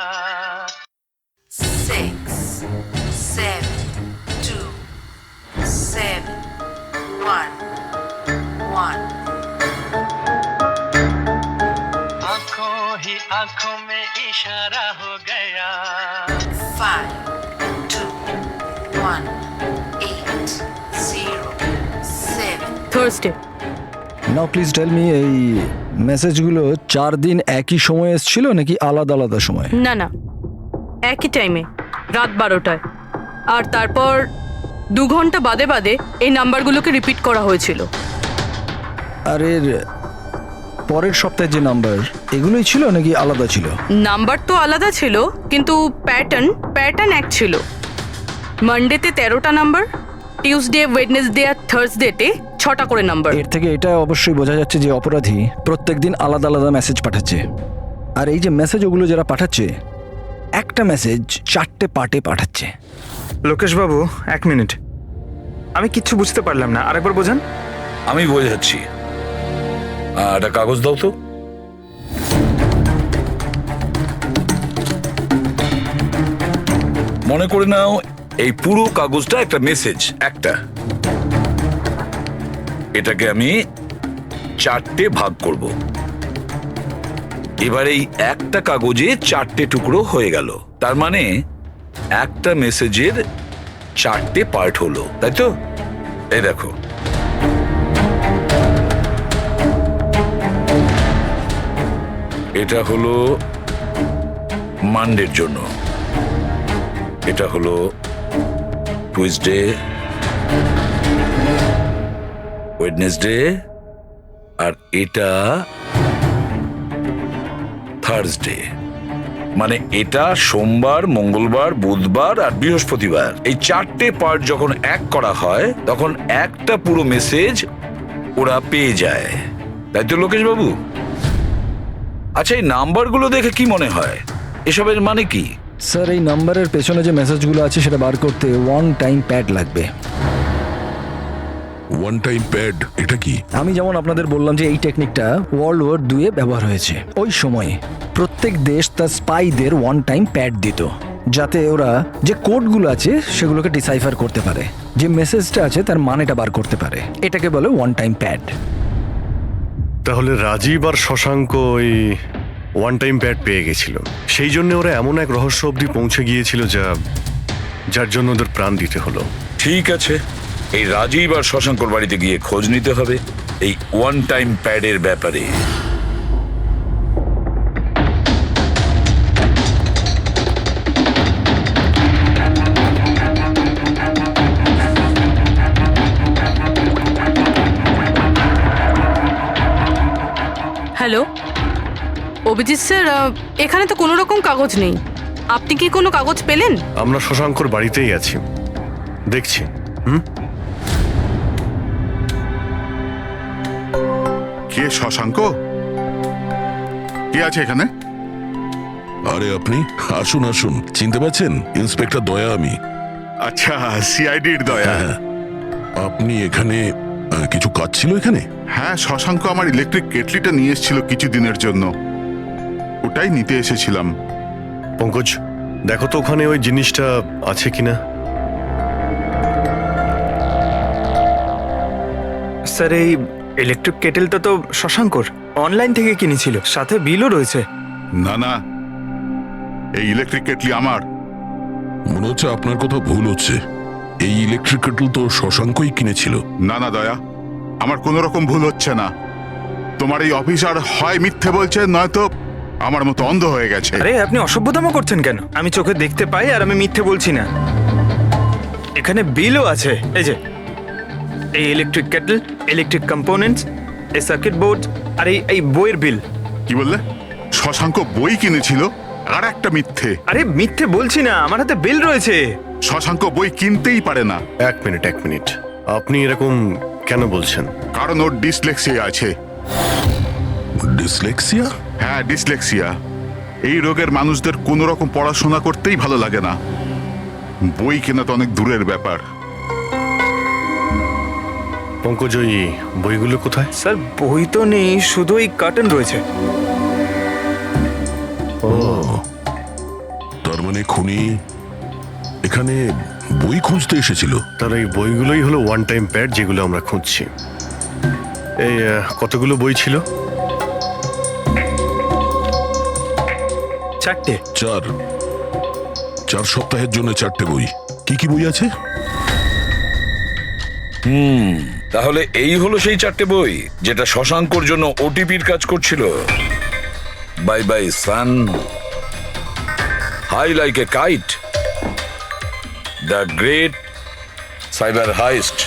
6 7 2 7 1 1 आंखों ही आंखों में इशारा हो गया 5 2 1 8 0 7 Thursday. Now please tell me, এই মেসেজগুলো 4 দিন একই সময়ে এসেছিল নাকি আলাদা আলাদা সময়? না না, একই টাইমে, রাত 12টায়। আর তারপর 2 ঘন্টা বাদে বাদে এই নাম্বারগুলোকে রিপিট করা হয়েছিল। আর এর পরের সপ্তাহে যে নাম্বার, এগুলোই ছিল নাকি আলাদা ছিল? নাম্বার তো আলাদা ছিল, কিন্তু প্যাটার্ন এক ছিল। মানডেতে 13টা নাম্বার, টিউসডে, ওয়েডনেসডে আর থার্সডেতে 6টা করে নাম্বার। এর থেকে এটা অবশ্যই বোঝা যাচ্ছে যে অপরাধী প্রত্যেকদিন আলাদা আলাদা মেসেজ পাঠাচ্ছে। আর এই যে মেসেজ ওগুলো যারা পাঠাচ্ছে, একটা মেসেজ 4টে পার্টে পাঠাচ্ছে। লোকেশ বাবু 1 মিনিট, আমি কিচ্ছু বুঝতে পারলাম না, আরেকবার বোঝান। আমি বোঝাচ্ছি। একটা কাগজ দাও তো। মনে করে নাও এই পুরো কাগজটা একটা মেসেজ, একটা। এটাকে আমি 4টে ভাগ করব। এবার এই একটা কাগজে 4টে টুকরো হয়ে গেল, তার মানে একটা মেসেজের 4টে পার্ট হলো, তাই তো? এই দেখো, এটা হলো মানডের জন্য, এটা হলো টুইসডে, ওয়েডনেসডে, আর এটা থার্সডে। মানে এটা সোমবার, মঙ্গলবার, বুধবার আর বৃহস্পতিবার। এই 4টে পার্ট যখন এক করা হয় তখন একটা পুরো মেসেজ ওরা পেয়ে যায়, তাই তো লোকেশ বাবু? আচ্ছা, এই নাম্বারগুলো দেখে কি মনে হয়, এসবের মানে কি? স্যার, এই নাম্বারের পেছনে যে মেসেজগুলো আছে সেটা বার করতে 1 টাইম প্যাড লাগবে। 1 টাইম প্যাড এটা কি? আমি যেমন আপনাদের বললাম যে এই টেকনিকটা ওয়ার্ল্ড ওয়ার 2 ব্যবহার হয়েছে। ওই সময়ে প্রত্যেক দেশ তার স্পাইদের 1 টাইম প্যাড দিত, যাতে ওরা যে কোডগুলো আছে সেগুলোকে ডিসাইফার করতে পারে, যে মেসেজটা আছে তার মানেটা বার করতে পারে। এটাকে বলে 1 টাইম প্যাড। তাহলে রাজীব আর শশাঙ্ক ওই 1 টাইম প্যাড পেয়ে গেছিল, সেই জন্য ওরা এমন এক রহস্য অবধি পৌঁছে গিয়েছিল যার জন্য ওদের প্রাণ দিতে হলো। ঠিক আছে, এই রাজীব আর শশাঙ্কর বাড়িতে গিয়ে খোঁজ নিতে হবে এই 1 টাইম প্যাডের ব্যাপারে। হ্যালো অভিজিৎ স্যার, এখানে তো কোনো রকম কাগজ নেই। আপনি কি কোনো কাগজ পেলেন? আমরা শশাঙ্কর বাড়িতেই আছি, দেখছি। কে কে শশাঙ্ক? কে আছে এখানে? আরে আপনি আসুন আসুন, চিনতে পারছেন? ইন্সপেক্টর দয়া আমি। আচ্ছা, সিআইডির দয়া। হ্যাঁ, আপনি এখানে কিছু কাজ ছিল এখানে? হ্যাঁ, শশাঙ্ক আমার ইলেকট্রিক কেটলিটা নিয়ে এসেছিল কিছু দিনের জন্য, ওটাই নিতে এসেছিলাম। পঙ্কজ, দেখো তো ওখানে ওই জিনিসটা আছে কিনা। স্যার এই ইলেকট্রিক কেটেলটা তো শশাঙ্কর অনলাইন থেকে কিনেছিল, সাথে বিলও রয়েছে। না না, এই ইলেকট্রিক কেটলি আমার। মনে হচ্ছে আপনার কোথাও ভুল হচ্ছে। এই ইলেকট্রিক কেটল তো শশাঙ্কই কিনেছিল। না না দয়া, আমার কোনো রকম ভুল হচ্ছে না। তোমার এই অফিসার হয় মিথ্যে বলছে, নয়তো আমার মতো অন্ধ হয়ে গেছে। আরে আপনি অসভ্যতামো করছেন কেন? আমি চোখে দেখতে পাই আর আমি মিথ্যে বলছি না। এখানে বিলও আছে, এই যে এই ইলেকট্রিক কেটল, ইলেকট্রিক কম্পোনেন্টস, এই সার্কিট বোর্ড আর এই বইয়ের বিল। কি বললে? শশাঙ্ক বই কিনেছিল? আর একটা মিথ্যে। আরে মিথ্যে বলছি না, আমার হাতে বিল রয়েছে। শশাঙ্ক বই কিনতেই পারে না। এক মিনিট, আপনি এরকম কেন বলছেন? কারণ ওর ডিসলেক্সিয়া আছে। ডিসলেক্সিয়া? হ্যাঁ, ডিসলেক্সিয়া। এই রোগের মানুষদের কোনো রকম পড়াশোনা করতেই ভালো লাগে না। বই কেনা তো অনেক দূরের ব্যাপার। পঙ্কজ, ওই বইগুলো কোথায়? স্যার বই তো নেই, শুধু এই কার্টন রয়েছে। ও, তার মানে খুনি এখানে বই খুঁজতে এসেছিল। তার এই বইগুলোই হলো ওয়ান টাইম প্যাড যেগুলো আমরা খুঁজছি। এই কতগুলো বই ছিল? 4টে। 4 সপ্তাহের জন্য 4টে বই। কি কি বই আছে? তাহলে এই হলো সেই 4টে বই যেটা শশাঙ্কর জন্য ওটিপির কাজ করছিল। Bye bye sun, high like a kite, the great cyber heist,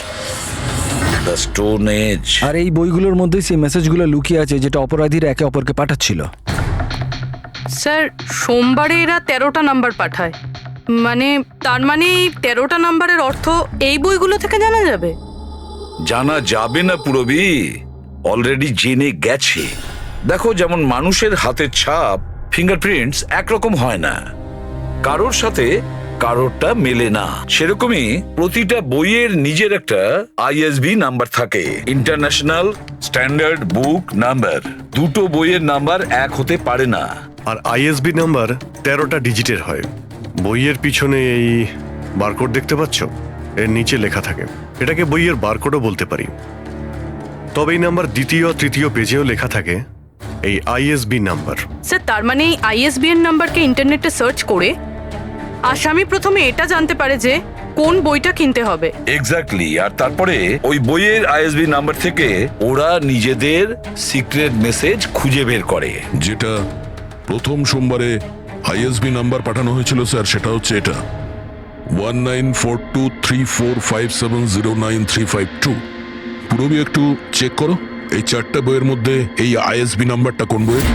the stone age. আর এই বইগুলোর মধ্যেই সেই মেসেজগুলো লুকিয়ে আছে যেটা অপরাধীরা একে অপরকে পাঠাচ্ছিল। স্যার সোমবারে এরা 13টা নাম্বার পাঠায়, তার মানে এই 13টা নাম্বারের অর্থ এই বইগুলো থেকে জানা যাবে? জানা যাবে না পুরবি, অলরেডি জেনে গেছে। দেখো, যেমন মানুষের হাতের ছাপ, ফিঙ্গারপ্রিন্টস একরকম হয় না, কারোর সাথে কারোরটা মেলে না, সেরকমই প্রতিটা বইয়ের নিজের একটা আইএসবি নাম্বার থাকে, ইন্টারন্যাশনাল স্ট্যান্ডার্ড বুক নাম্বার। দুটো বইয়ের নাম্বার এক হতে পারে না। আর আইএসবি নাম্বার 13টা ডিজিটের হয়। বইয়ের পিছনে এই বারকোড দেখতে পাচ্ছ? এর নিচে লেখা থাকে। এটাকে বইয়ের বারকোডও বলতে পারি। তবে এই নাম্বার দ্বিতীয় তৃতীয় পেজেও লেখা থাকে এই আইএসবি নাম্বার। স্যার তার মানে এই আইএসবিএন নাম্বারকে ইন্টারনেটে সার্চ করে আসামি প্রথমে এটা জানতে পারে যে কোন বইটা কিনতে হবে। এক্স্যাক্টলি। আর তারপরে ওই বইয়ের আইএসবি নাম্বার থেকে ওরা নিজেদের সিক্রেট মেসেজ খুঁজে বের করে। যেটা প্রথম সোমবারে আইএসবি নাম্বার পাঠানো হয়েছিল স্যার, সেটা হচ্ছে এটা 194234570935 পুরবি একটু চেক করো এই 4টা বইয়ের মধ্যে এই আইএসবি নাম্বারটা কোন বইয়ের।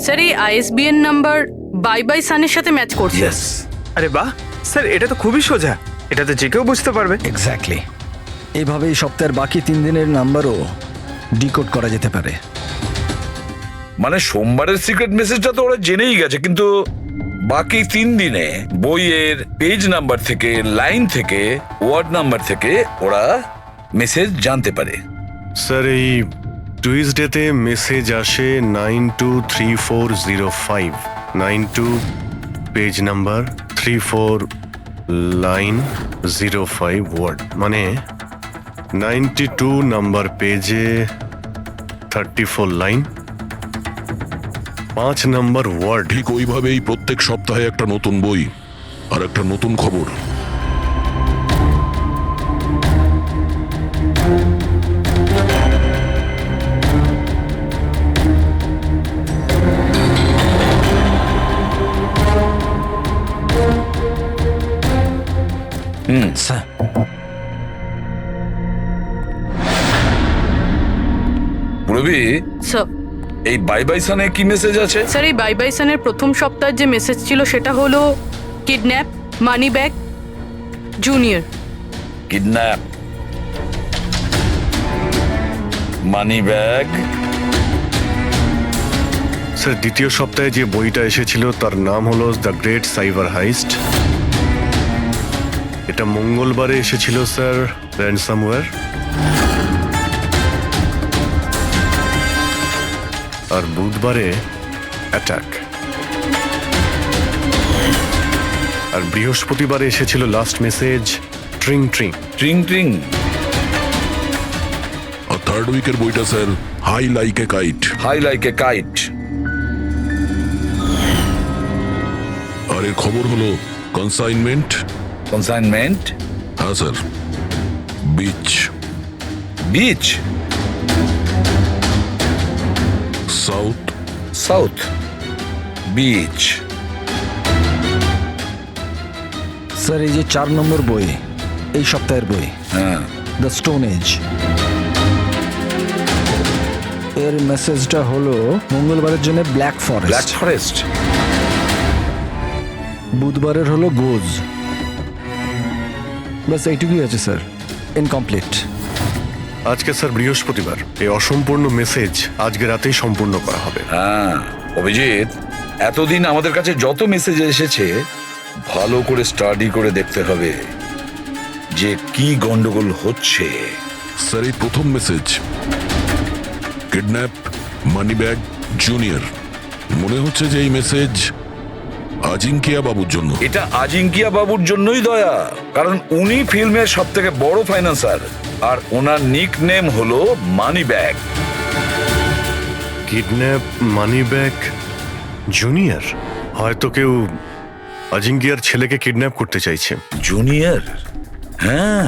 স্যার এই আইএসবিএন নাম্বার বাই বাই সানের সাথে ম্যাচ করছে। আরে বাহ স্যার, এটা তো খুবই সোজা, এটাতে যে কেউ বুঝতে পারবে। এক্স্যাক্টলি। এইভাবে এই সপ্তাহের বাকি 3 দিনের নাম্বারও ডিকোড করা যেতে পারে। মানে সোমবারের সিক্রেট মেসেজটা তো ওরা জেনেই গেছে, কিন্তু বাকি 3 দিনে বইয়ের পেজ নাম্বার থেকে, লাইন থেকে, ওয়ার্ড নাম্বার থেকে ওরা মেসেজ জানতে পারে। স্যার এই টুইসডেতে মেসেজ আসে 923405, 92 পেজ নাম্বার, 34 লাইন, 05 ওয়ার্ড, মানে 92 নাম্বার পেজে 34 লাইন, 5 নাম্বার ওয়ার্ড। ঠিক ওইভাবেই প্রত্যেক সপ্তাহে একটা নতুন বই আর একটা নতুন খবর। স্যার পুরো মাধবী, স্যার এই বাই বাই সানে কি মেসেজ আছে? স্যার এই বাই বাই সানের প্রথম সপ্তাহের যে মেসেজ ছিল সেটা হলো kidnap, money bag, junior. Kidnap, money bag. Sir দ্বিতীয় সপ্তাহে যে বইটা এসেছিল তার নাম হলো দ্য গ্রেট সাইবার হাইস্ট। এটা মঙ্গলবারে এসেছিল স্যার, র্যানসামওয়্যার। আর বুধবারে অ্যাটাক। আর বৃহস্পতিবারে এসেছিল লাস্ট মেসেজ ট্রিং ট্রিং। ট্রিং ট্রিং। আর থার্ড উইকের বইটা sir high like a kite. High like a kite. আর এর খবর হলো কনসাইনমেন্ট। কনসাইনমেন্ট। হ্যাঁ sir, beach. Beach. South. South beach. Sir এই যে 4 নম্বর বই, এই সপ্তাহের বই, হ্যাঁ, দ্য স্টোন এজ, এর মেসেজটা হলো মঙ্গলবারের জন্য ব্ল্যাক ব্ল্যাক ফরেস্ট, ফরেস্ট। বুধবারের হলো গোজ। বাস এইটুকুই আছে স্যার, ইনকমপ্লিট। আজকে স্যার বৃহস্পতিবার, এই অসম্পূর্ণ মেসেজ আজকে রাতেই সম্পূর্ণ করা হবে। হ্যাঁ অভিজিৎ, এতদিন আমাদের কাছে যত মেসেজ এসেছে ভালো করে স্টাডি করে দেখতে হবে যে কি গন্ডগোল হচ্ছে। স্যার এই প্রথম message kidnap, money bag, junior. মনে হচ্ছে যে এই মেসেজ আজিঙ্কিয়া বাবুর জন্য। এটা আজিঙ্কিয়া বাবুর জন্যই দয়া, কারণ উনি ফিল্মের সব থেকে বড় ফাইন্যান্সার আর ওনার নিক নেম হলো money bag. Kidnap, money bag, junior. হয়তো কেউ অজিঙ্কিয়ার ছেলেকে কিডন্যাপ করতে চাইছে। জুনিয়র? হ্যাঁ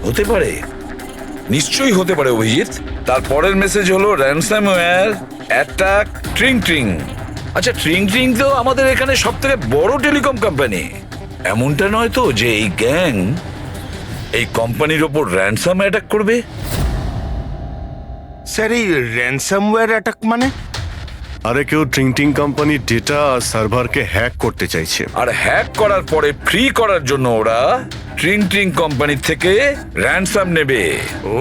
হতে পারে, নিশ্চয়ই হতে পারে অভিজিৎ। তারপরের মেসেজ হলো র্যানসামওয়্যার, অ্যাটাক, ট্রিং ট্রিং। আচ্ছা ট্রিং ট্রিং তো আমাদের এখানে সব থেকে বড় টেলিকম কোম্পানি। এমনটা নয় তো যে এই গ্যাং এই কোম্পানির ওপর র্যানসাম অ্যাটাক করবে? স্যার এই র্যানসামওয়্যার অ্যাটাক মানে? আরে কেউ ট্রিং ট্রিং কোম্পানির ডেটা আর সার্ভারকে হ্যাক করতে চাইছে। আর হ্যাক করার পরে ফ্রি করার জন্য ওরা ট্রিং ট্রিং কোম্পানি থেকে র্যানসাম নেবে। ও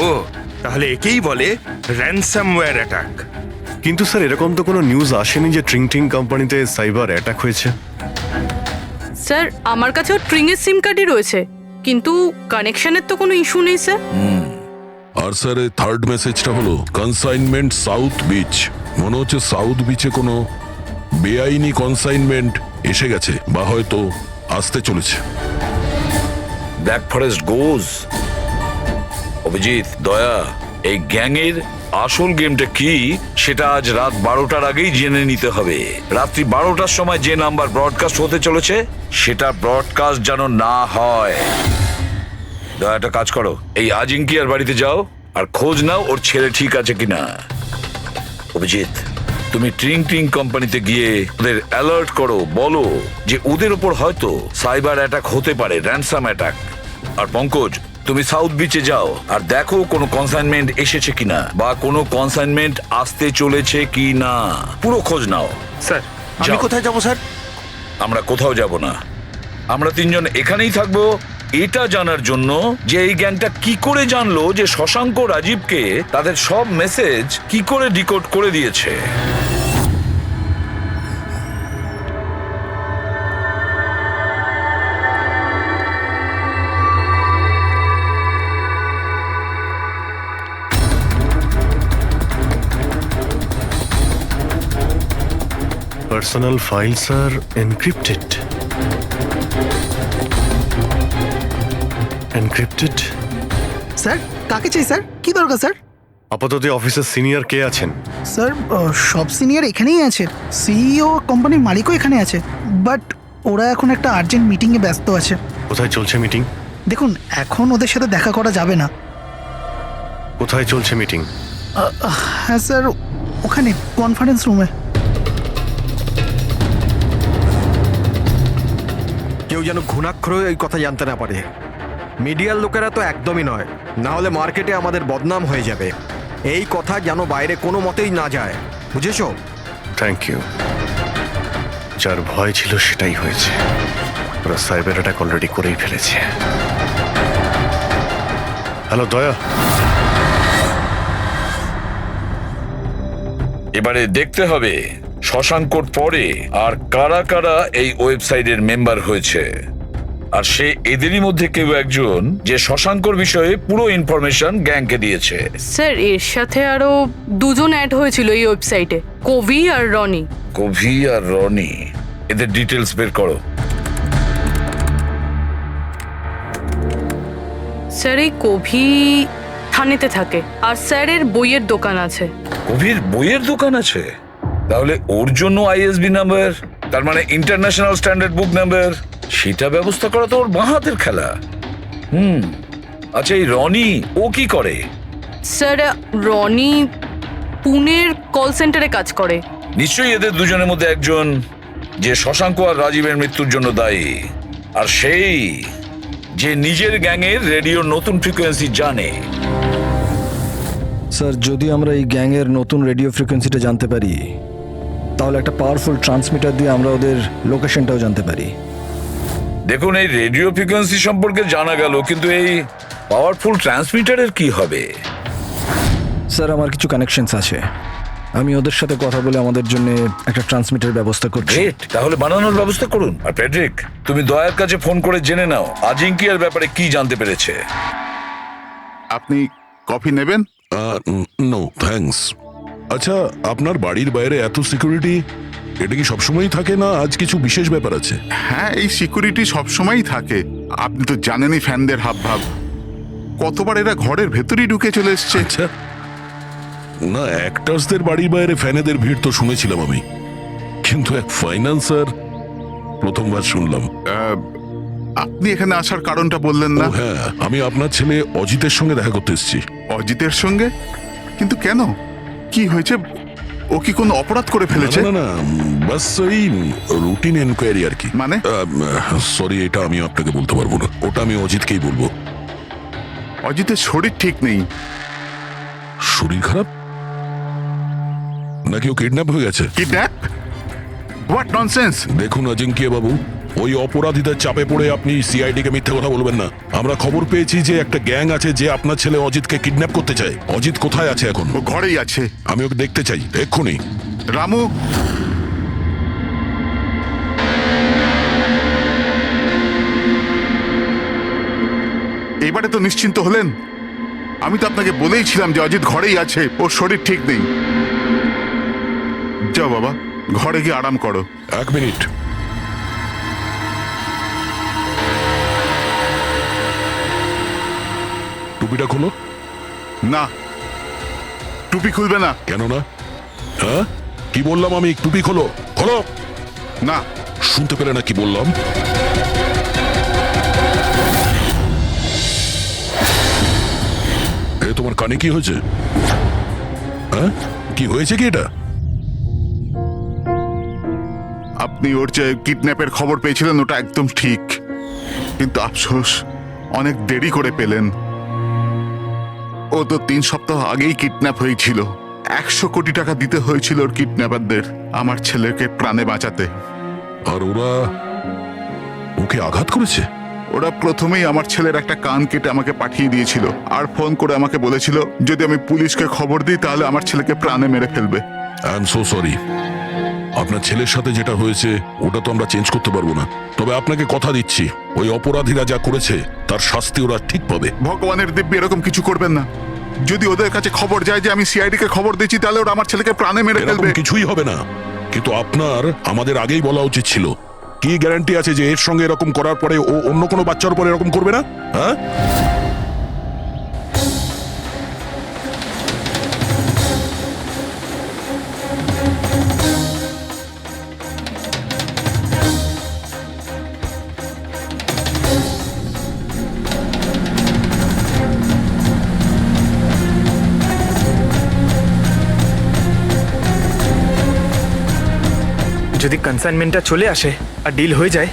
তাহলে একেই বলে র্যানসামওয়্যার অ্যাটাক। কিন্তু স্যার এরকম তো কোনো নিউজ আসেনি যে ট্রিং ট্রিং কোম্পানিতে সাইবার অ্যাটাক হয়েছে। স্যার আমার কাছেও ট্রিংয়ের সিম কার্ডই রয়েছে, কিন্তু কানেকশনের তো কোনো ইস্যু নেই স্যার। আর স্যার এই থার্ড মেসেজটা হলো কনসাইনমেন্ট সাউথ বিচ। মনে হচ্ছে সাউথ বিচে কোনো বেআইনি কনসাইনমেন্ট এসে গেছে বা হয়তো আসতে চলেছে। ব্ল্যাক ফরেস্ট গোজ। অভিজিৎ, দয়া, এই গ্যাংয়ের আসল গেমটা কি সেটা আজ রাত 12টার আগেই জেনে নিতে হবে। রাত্রি 12টার সময় যে নাম্বার ব্রডকাস্ট হতে চলেছে সেটা ব্রডকাস্ট যেন না হয়। দয়া একটা কাজ করো, এই আজিঙ্কিয়ার বাড়িতে যাও আর খোঁজ নাও ওর ছেলে ঠিক আছে কিনা। অভিজিৎ, তুমি ট্রিং ট্রিং কোম্পানিতে গিয়ে ওদের অ্যালার্ট করো, বলো যে ওদের উপর হয়তো সাইবার অ্যাটাক হতে পারে, র্যানসাম অ্যাটাক। আর পঙ্কজ, তুমি সাউথ বিচে যাও আর দেখো কোনো কনসাইনমেন্ট এসেছে কিনা বা কোনো কনসাইনমেন্ট আসতে চলেছে কিনা, পুরো খোঁজ নাও। স্যার আমি যাও। কোথায় যাব স্যার? আমরা কোথাও যাব না, আমরা তিনজন এখানেই থাকবো এটা জানার জন্য যে এই গ্যাংটা কি করে জানলো যে শশাঙ্ক রাজীবকে তাদের সব মেসেজ কি করে ডিকোড করে দিয়েছে। পার্সোনাল ফাইলস আর এনক্রিপ্টেড। এনক্রিপ্টেড? স্যার কাকে চাই স্যার? কি দরকার স্যার? আপাতত অফিসের সিনিয়র কে আছেন? স্যার সব সিনিয়র এখানেই আছে, সিইও কোম্পানির মালিকও এখানে আছে, বাট ওরা এখন একটা আর্জেন্ট মিটিংয়ে ব্যস্ত আছে। কোথায় চলছে মিটিং? দেখুন এখন ওদের সাথে দেখা করা যাবে না। কোথায় চলছে মিটিং? হ্যাঁ স্যার, ওখানে কনফারেন্স রুমে। কেউ যেন ঘুণাক্ষরেও এই কথা জানতে না পারে। মিডিয়ার লোকেরা তো একদমই নয়, না হলে মার্কেটে আমাদের বদনাম হয়ে যাবে। এই কথা যেন বাইরে কোনো মতেই না যায়, বুঝেছো? Thank you. যার ভয় ছিল সেটাই হয়েছে। ওরা সাইবার অ্যাটাক অলরেডি করেই ফেলেছে। হ্যালো দয়া, এবারে দেখতে হবে শশাঙ্কর পরে আর কারা কারা এই ওয়েবসাইটের মেম্বার হয়েছে, আর সে এদেরই মধ্যে কেউ একজন যে শশাঙ্কর বিষয়ে পুরো ইনফরমেশন গ্যাংকে দিয়েছে। স্যার এর সাথে আরো দুজন অ্যাড হয়েছিল এই ওয়েবসাইটে, কবি আর রনি। কভি আর রনি, এদের ডিটেলস বের করো। স্যার এই কবি থানেতে থাকে, আর স্যারের বইয়ের দোকান আছে। কভির বইয়ের দোকান আছে? তাহলে ওর জন্য আইএসবি নাম্বার, তার মানে ইন্টারন্যাশনাল স্ট্যান্ডার্ড বুক নাম্বার, সেটা ব্যবস্থা করা তো ওর বাঁ হাতের খেলা। আচ্ছা এই রনি ও কি করে? স্যার রনি পুনের কল সেন্টারে কাজ করে। নিশ্চয়ই এদের দুজনের মধ্যে একজন যে শশাঙ্ক আর রাজীবের মৃত্যুর জন্য দায়ী, আর সেই যে নিজের গ্যাংয়ের রেডিওর নতুন ফ্রিকোয়েন্সি জানে। স্যার যদি আমরা এই গ্যাংয়ের নতুন রেডিও ফ্রিকোয়েন্সিটা জানতে পারি, তাহলে একটা পাওয়ারফুল ট্রান্সমিটার দিয়ে আমরা ওদের লোকেশনটাও জানতে পারি। দেখুন এই রেডিও ফ্রিকোয়েন্সি সম্পর্কে জানা গেল, কিন্তু এই পাওয়ারফুল ট্রান্সমিটারের কি হবে? স্যার আমার কিছু কানেকশনস আছে, আমি ওদের সাথে কথা বলে আমাদের জন্য একটা ট্রান্সমিটার ব্যবস্থা করছি। গ্রেট, তাহলে বানানোর ব্যবস্থা করুন। আর প্যাট্রিক, তুমি দয়ার কাছে ফোন করে জেনে নাও আজিঙ্কিয়ার ব্যাপারে কি জানতে পেরেছে। আপনি কফি নেবেন? No thanks. আচ্ছা, আপনার বাড়ির বাইরে এত সিকিউরিটি, এটা কি সবসময়ই থাকে না আজ কিছু বিশেষ ব্যাপার আছে? হ্যাঁ, এই সিকিউরিটি সবসময়ই থাকে। আপনি তো জানেনই ফ্যানদের হাবভাব। কতবার এরা ঘরের ভেতরেই ঢুকে চলে এসছে। আচ্ছা, না অ্যাক্টার্সদের বাড়ির বাইরে ফ্যানেদের ভিড় তো শুনেছিলাম আমি, কিন্তু এক ফাইন্যান্সার প্রথমবার শুনলাম। আপনি এখানে আসার কারণটা বললেন না? ও হ্যাঁ, আমি আপনার ছেলে অজিতের সঙ্গে দেখা করতে এসেছি। অজিতের সঙ্গে? কিন্তু কেন, কি হয়েছে? ও কি কোনো অপরাধ করে ফেলেছে? না না, বাস ওই রুটিন এনকোয়ারি আর কি। মানে? সরি, এটা আমি আপনাকে বলতে পারবো না, ওটা আমি অজিতকেই বলবো। অজিতের শরীর ঠিক নেই। শরীর খারাপ নাকি ও কিডন্যাপ হয়ে গেছে? কিডন্যাপ? What nonsense! দেখুন অজিঙ্কিয়া বাবু, ওই অপরাধীদের চাপে পড়ে আপনি সিআইডি কে মিথ্যে কথা বলবেন না। আমরা খবর পেয়েছি যে একটা গ্যাং আছে যে আপনার ছেলে অজিতকে কিডন্যাপ করতে চায়। অজিত কোথায় আছে এখন? ও ঘরেই আছে। আমি ওকে দেখতে চাই এক্ষুনি। রামু, এবারে তো নিশ্চিন্ত হলেন? আমি তো আপনাকে বলেইছিলাম যে অজিত ঘরেই আছে, ওর শরীর ঠিক নেই। যাও বাবা, ঘরে গিয়ে আরাম করো। এক মিনিট। টুপিটা খোলো। না, টুপি খুলবে না। কেন না? হ্যাঁ, কি বললাম আমি? টুপি খোলো। খোলো না। শুনতে পেলে না কি বললাম? এ তোমার কানে কি হয়েছে? হ্যাঁ, কি হয়েছে কি এটা? আপনি ওর যে কিডন্যাপের খবর পেয়েছিলেন ওটা একদম ঠিক, কিন্তু আফসোস অনেক দেরি করে পেলেন। ও তো 3 সপ্তাহ আগেই কিডন্যাপ হয়েছিল। 100 কোটি টাকা দিতে হয়েছিল ওর কিডন্যাপারদের আমার ছেলেকে প্রাণে বাঁচাতে। আর ওরা ওকে আঘাত করেছে? ওরা প্রথমেই আমার ছেলের একটা কান কেটে আমাকে পাঠিয়ে দিয়েছিল, আর ফোন করে আমাকে বলেছিল যদি আমি পুলিশকে খবর দিই তাহলে আমার ছেলেকে প্রাণে মেরে ফেলবে। I am so sorry. আপনার ছেলের সাথে যেটা হয়েছে ওটা তো আমরা চেঞ্জ করতে পারবো না, তবে আপনাকে কথা দিচ্ছি ওই অপরাধীরা যা করেছে তার শাস্তি ওরা ঠিক পাবে। ভগবানের দিব্যি এরকম কিছু করবেন না। যদি ওদের কাছে খবর যায় যে আমি সিআইডি কে খবর দিচ্ছি তাহলে ওরা আমার ছেলেকে প্রাণে মেরে ফেলবে। কিছুই হবে না, কিন্তু আপনার আমাদের আগেই বলা উচিত ছিল। কি গ্যারান্টি আছে যে এর সঙ্গে এরকম করার পরে ও অন্য কোনো বাচ্চার উপর এরকম করবে না? হ্যাঁ, যদি কনসাইনমেন্টটা চলে আসে আর ডিল হয়ে যায়,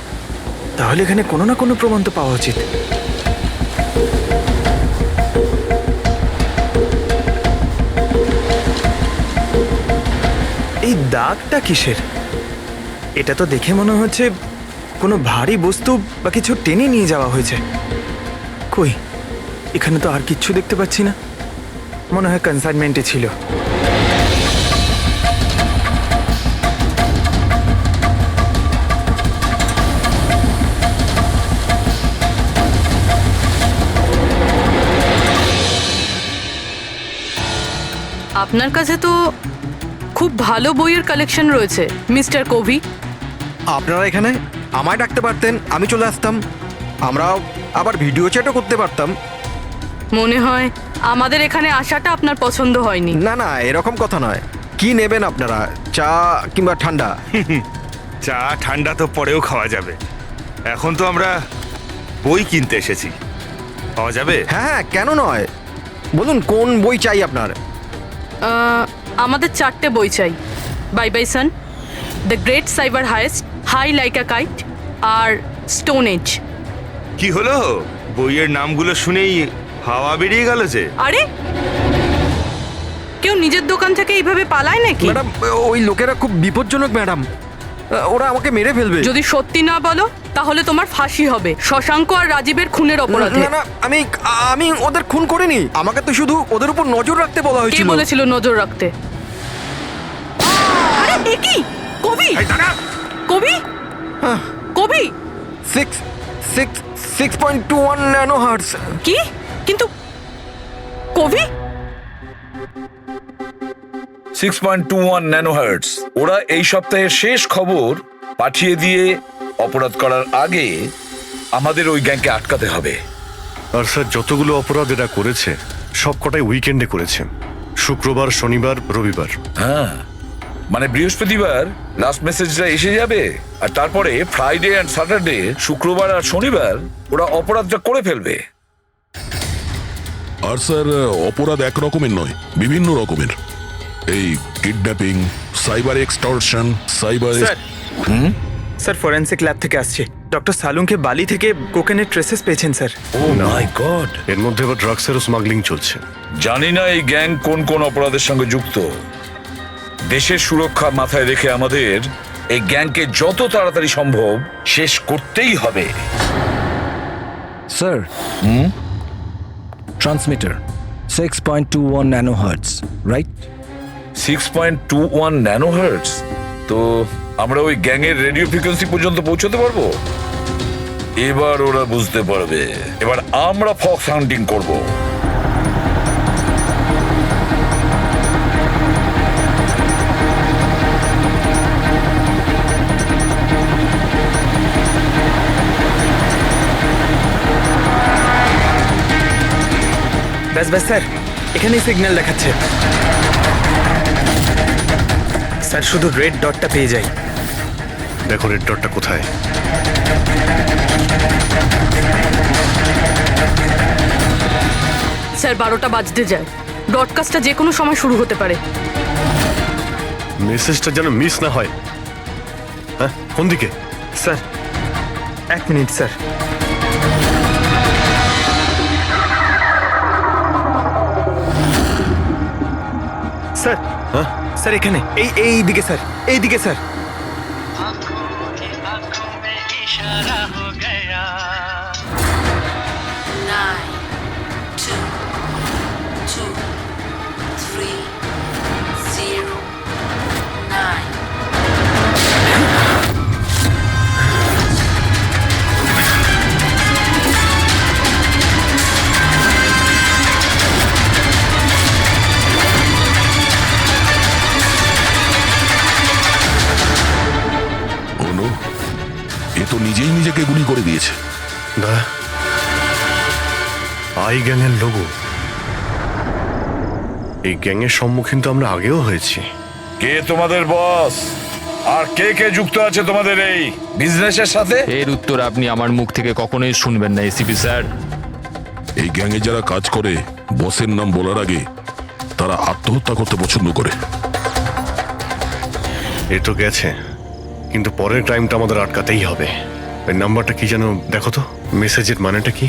তাহলে এখানে কোনো না কোনো প্রমাণ তো পাওয়া উচিত। দাগটা কিসের? এটা তো দেখে মনে হচ্ছে কোনো ভারী বস্তু বা কিছু টেনে নিয়ে যাওয়া হয়েছে। কই, এখানে তো আর কিচ্ছু দেখতে পাচ্ছি না। মনে হয় কনসাইনমেন্টে ছিল। আপনার কাছে তো খুব ভালো বইয়ের কালেকশন রয়েছে মিস্টার কোভি। আপনারা এখানে আমায় ডাকতে পারতেন, আমি চলে আসতাম। আমরাও আবার ভিডিও চ্যাটও করতে পারতাম। মনে হয় আমাদের এখানে আসাটা আপনার পছন্দ হয়নি। না না, এরকম কথা নয়। কি নেবেন আপনারা, চা কিংবা ঠান্ডা? চা ঠান্ডা তো পরেও খাওয়া যাবে, এখন তো আমরা বই কিনতে এসেছি, পাওয়া যাবে? হ্যাঁ হ্যাঁ, কেন নয়, বলুন কোন বই চাই আপনার? আমাদের 4টে বই চাই। Bye bye sun, the great cyber heist, high like a kite আর স্টোন এজ। কি হলো, বইয়ের নামগুলো শুনেই হাওয়া বেরিয়ে গেল যে? আরে কেউ নিজের দোকান থেকে এইভাবে পালায় নাকি? ম্যাডাম, ওই লোকেরা খুব বিপজ্জনক ম্যাডাম, ওরা আমাকে মেরে ফেলবে। যদি সত্যি না বলো তাহলে তোমার ফাঁসি হবে শশাঙ্ক আর রাজীবের খুনের অপরাধে। না না, আমি ওদের খুন করিনি, আমাকে তো শুধু ওদের উপর নজর রাখতে বলা কে হয়েছিল। বলেছিল নজর রাখতে? আরে এ কি? কবি, কবি, কবি 6.21 ন্যানো হার্টজ। কি? কিন্তু কবি 6.21 ন্যানোহার্টজ। ওরা এই সপ্তাহের শেষ খবর পাঠিয়ে দিয়ে অপরাধ করার আগে আমাদের ওই গ্যাংকে আটকাতে হবে। আর স্যার, যতগুলো অপরাধ এরা করেছে সব কটাই উইকেন্ডে করেছে, শুক্রবার, শনিবার, রবিবার। হ্যাঁ, মানে বৃহস্পতিবার লাস্ট মেসেজটা এসে যাবে, আর তারপরে ফ্রাইডে অ্যান্ড স্যাটারডে, শুক্রবার আর শনিবার ওরা অপরাধটা করে ফেলবে। আর স্যার, অপরাধ এক রকমের নয়, বিভিন্ন রকমের। এই kidnapping, cyber extortion, cyber. Sir forensic lab থেকে আসছে। ডক্টর সালুংকে বালি থেকে কোকেনের ট্রেসেস পেয়েছেন স্যার। ও মাই গড, এর মধ্যে আবার ড্রাগসেরও স্মাগলিং চলছে। জানি না এই গ্যাং কোন কোন অপরাধের সঙ্গে যুক্ত। দেশের সুরক্ষা মাথায় রেখে আমাদের এই গ্যাংকে যত তাড়াতাড়ি সম্ভব শেষ করতেই হবে। Sir, transmitter 6.21 nano hertz, right? 6.21 ন্যানোহার্টজ। তো আমরা ওই গ্যাংয়ের রেডিও ফ্রিকোয়েন্সি পর্যন্ত পৌঁছতে পারবো? এবার ওরা বুঝতে পারবে, এবার আমরা ফক্স হান্টিং করব। ব্যাস ব্যাস স্যার, এখানেই সিগন্যাল দেখাচ্ছে। স্যার শুধু রেড ডটটা পেয়ে যাই। দেখো রেড ডটটা কোথায়। স্যার 12টা বাজতে যায়, ব্রডকাস্টটা যে কোনো সময় শুরু হতে পারে। মেসেজটা যেন মিস না হয়। হ্যাঁ, কোন দিকে? Sir 1 minute sir. স্যার, হ্যাঁ স্যার এখানে, এই দিকে স্যার, এই দিকে স্যার। आंखों ही आंखों में इशारा हो गया 9, 2, 2, 3, 0, 9. অনু, এ তো নিজেই নিজেকে গুলি করে দিয়েছে। দা, আই গ্যাংয়ের লোগো। এই গ্যাংয়ের সম্মুখীন তো আমরা আগেও হয়েছি। কে তোমাদের বস, আর কে কে যুক্ত আছে তোমাদের এই বিজনেসের সাথে? এর উত্তর আপনি আমার মুখ থেকে কখনোই শুনবেন না এসিপি স্যার। এই গ্যাংয়ে যারা কাজ করে, বসের নাম বলার আগে তারা আত্মহত্যা করতে পছন্দ করে। এ তো গেছে, কিন্তু পরের ক্রাইমটা আমাদের আটকাতেই হবে। ওই নাম্বারটা কি যেন দেখো তো, মেসেজের মানেটা কি?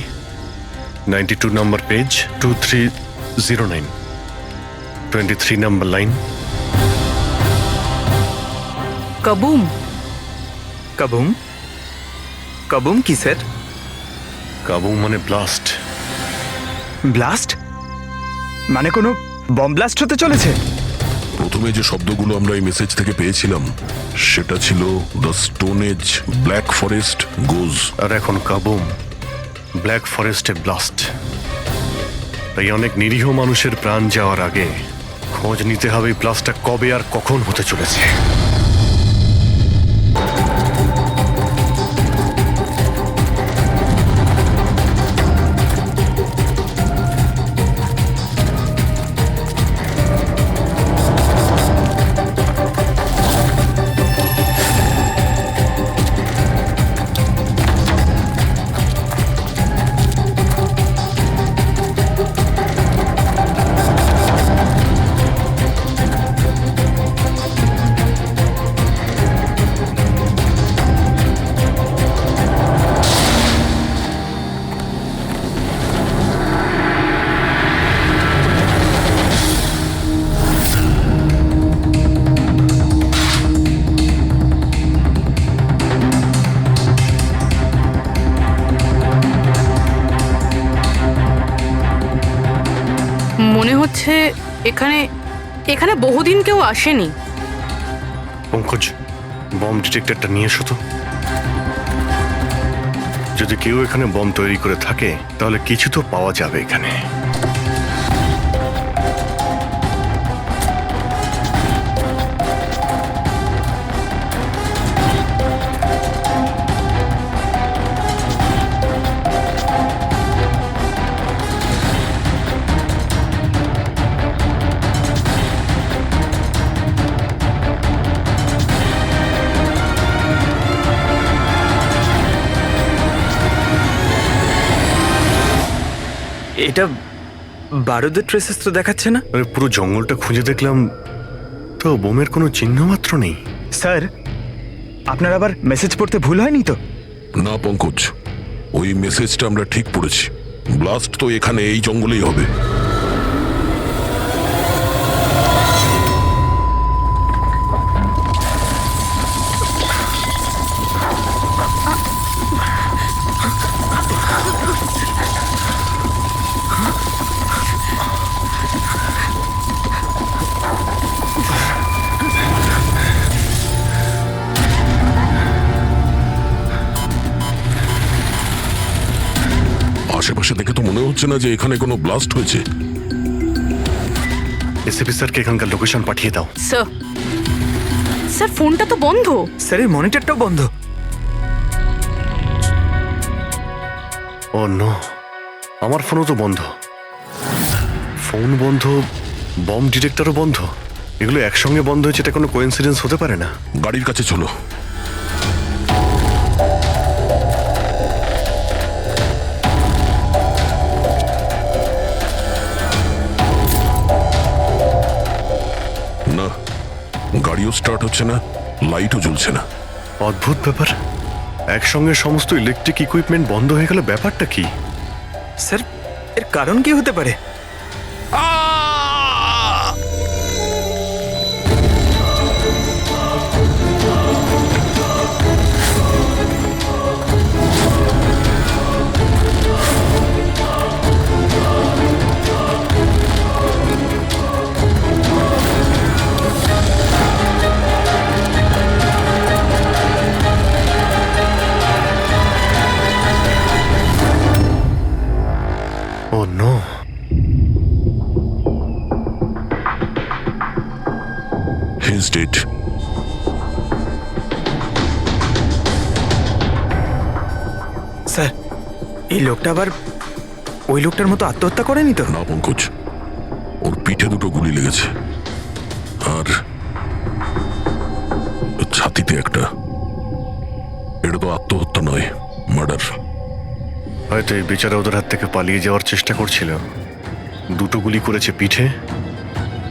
92 নাম্বার পেজ, 2309, 23 নাম্বার লাইন। কাবুম। কাবুম? কাবুম কি স্যার? কাবুম মানে ব্লাস্ট। ব্লাস্ট? মানে কোনো বম ব্লাস্ট হতে চলেছে? প্রথমে যে শব্দগুলো আমরা এই মেসেজ থেকে পেয়েছিলাম সেটা ছিল the stone age black forest goes. আর এখন কাবুম ব্ল্যাক ফরেস্টে ব্লাস্ট। তাই অনেক নিরীহ মানুষের প্রাণ যাওয়ার আগে খোঁজ নিতে হবে এই ব্লাস্টটা কবে আর কখন হতে চলেছে। মনে হচ্ছে এখানে এখানে বহুদিন কেউ আসেনি। পঙ্কজ, বম ডিটেক্টরটা নিয়ে এসো তো। যদি কেউ এখানে বম তৈরি করে থাকে তাহলে কিছু তো পাওয়া যাবে এখানে। এটা বারুদের ট্রেসেস তো দেখাচ্ছে না। আরে পুরো জঙ্গলটা খুঁজে দেখলাম তো বোমের কোনো চিহ্ন মাত্র নেই। স্যার, আপনার আবার মেসেজ পড়তে ভুল হয়নি তো? না পঙ্কজ, ওই মেসেজটা আমরা ঠিক পড়েছি। ব্লাস্ট তো এখানে এই জঙ্গলেই হবে। আশেপাশে দেখে তো মনে হচ্ছে না যে এখানে কোনো ব্লাস্ট হয়েছে। এসপি স্যারকে এখানকার লোকেশন পাঠিয়ে দাও। স্যার, স্যার ফোনটা তো বন্ধ। স্যারের মনিটরটাও বন্ধ। ও নো, আমার ফোনও তো বন্ধ। ফোন বন্ধ, বম ডিটেক্টরও বন্ধ। এগুলো একসঙ্গে বন্ধ হয়েছে, এটা কোনো কোইন্সিডেন্স হতে পারে না। গাড়ির কাছে চলো। না, গাড়িও স্টার্ট হচ্ছে না, লাইটও জ্বলছে না। অদ্ভুত ব্যাপার, একসঙ্গে সমস্ত ইলেকট্রিক ইকুইপমেন্ট বন্ধ হয়ে গেল, ব্যাপারটা কি? স্যার, এর কারণ কি হতে পারে? Oh no. He's dead. Sir, এই লোকটা আবার ওই লোকটার মতো আত্মহত্যা করেনি তো? না পঙ্কজ, ওর পিঠে দুটো গুলি লেগেছে আর ছাতিতে একটা। এটা তো আত্মহত্যা নয়, মার্ডার। হয়তো এই বেচারা ওদের হাত থেকে পালিয়ে যাওয়ার চেষ্টা করছিল। দুটো গুলি করেছে পিঠে,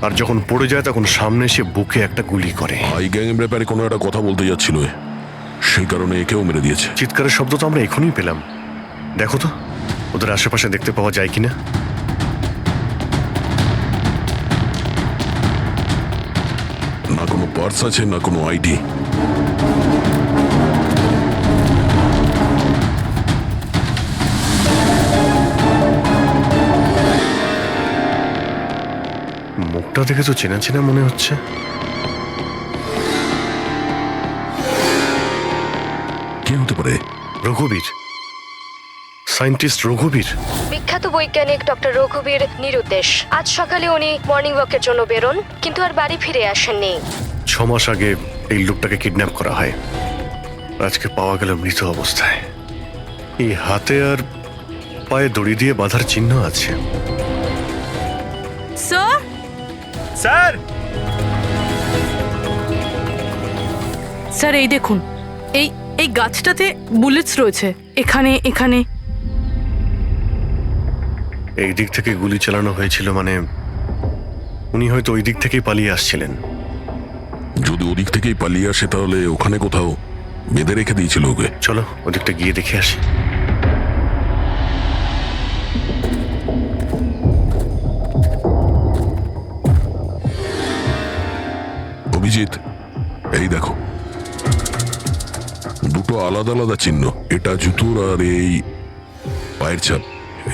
আর যখন পড়ে যায় তখন সামনে এসে বুকে একটা গুলি করে। হাই গ্যাং এর ব্যাপারে কোনো একটা কথা বলতে যাচ্ছিল, সেই কারণে একেও মেরে দিয়েছে। চিৎকারের শব্দ তো আমরা এখনই পেলাম। দেখো তো ওদের আশেপাশে দেখতে পাওয়া যায় কিনা। না কোনো পার্স আছে না কোনো আইডি। মুখটা দেখে তো চেনা চেনা মনে হচ্ছে। কে হতে পারে? রঘুবীর, সায়েন্টিস্ট রঘুবীর। বিখ্যাত বৈজ্ঞানিক ডক্টর রঘুবীর নিরুদ্দেশ। আজ সকালে উনি মর্নিং ওয়াকের জন্য বেরোন, কিন্তু আর বাড়ি ফিরে আসেননি। 6 মাস আগে এই লোকটাকে কিডন্যাপ করা হয়। আজকে পাওয়া গেল মৃত অবস্থায়। এই হাতে আর পায়ে দড়ি দিয়ে বাঁধার চিহ্ন আছে। স্যার, স্যার স্যার এই দেখুন, এই এই গাছটাতে বুলেটস রয়েছে, এখানে এখানে। এই দিক থেকে গুলি চালানো হয়েছিল, মানে উনি হয়তো ওই দিক থেকেই পালিয়ে আসছিলেন। যদি ওদিক থেকেই পালিয়ে আসে তাহলে ওখানে কোথাও বেঁধে রেখে দিয়েছিল ওকে। চলো ওদিকটা গিয়ে দেখে আসি। অভিজিৎ, এই দেখো, দুটো আলাদা আলাদা চিহ্ন। এটা জুতোর আর এই পায়ের ছাপ।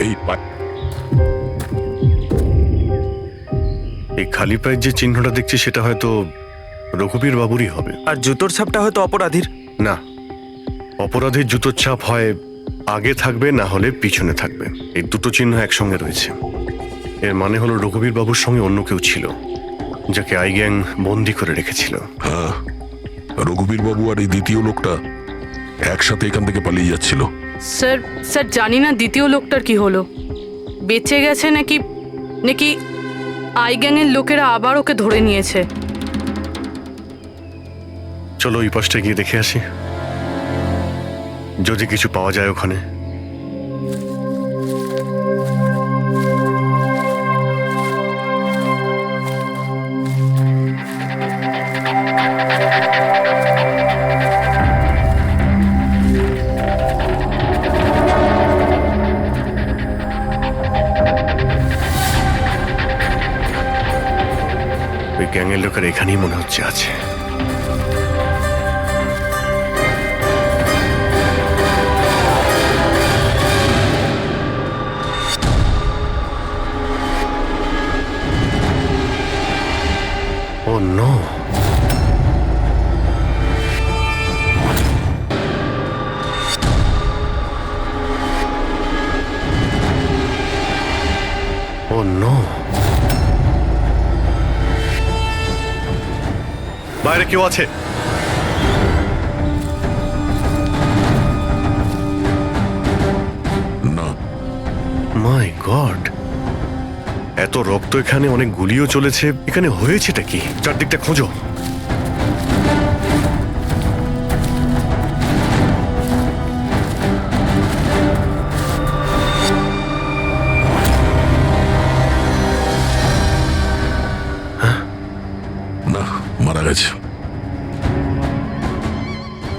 এই এই খালি পায়ের যে চিহ্নটা দেখছি সেটা হয়তো রঘুবীর বাবুরই হবে। আর জুতোর ছাপটা হয়তো অপরাধীর। না, অপরাধীর জুতোর ছাপ হয় আগে থাকবে, না হলে পিছনে থাকবে। এই দুটো চিহ্ন একসঙ্গে রয়েছে। এর মানে হলো রঘুবীর বাবুর সঙ্গে অন্য কেউ ছিল, যাকে আই গ্যাং বন্দি করে রেখেছিল। হ্যাঁ, রঘুবীর বাবু আর এই দ্বিতীয় লোকটা একসাথে এখান থেকে পালিয়ে যাচ্ছিল। স্যার, স্যার জানি না দ্বিতীয় লোকটার কি হলো, বেঁচে গেছে নাকি নাকি আই গ্যাংয়ের লোকেরা আবার ওকে ধরে নিয়েছে। চলো এই পাশটা গিয়ে দেখে আসি, যদি কিছু পাওয়া যায় ওখানে। ওই গ্যাংয়ের লোকের এখানেই মনে হচ্ছে আছে। Oh no! Oh no! বাইরে কেউ আছে? না। মাই গড, এত রক্ত এখানে, অনেক গুলিও চলেছে। এখানে হয়েছেটা কি? চারদিকটা খোঁজো। না, মারা গেছে।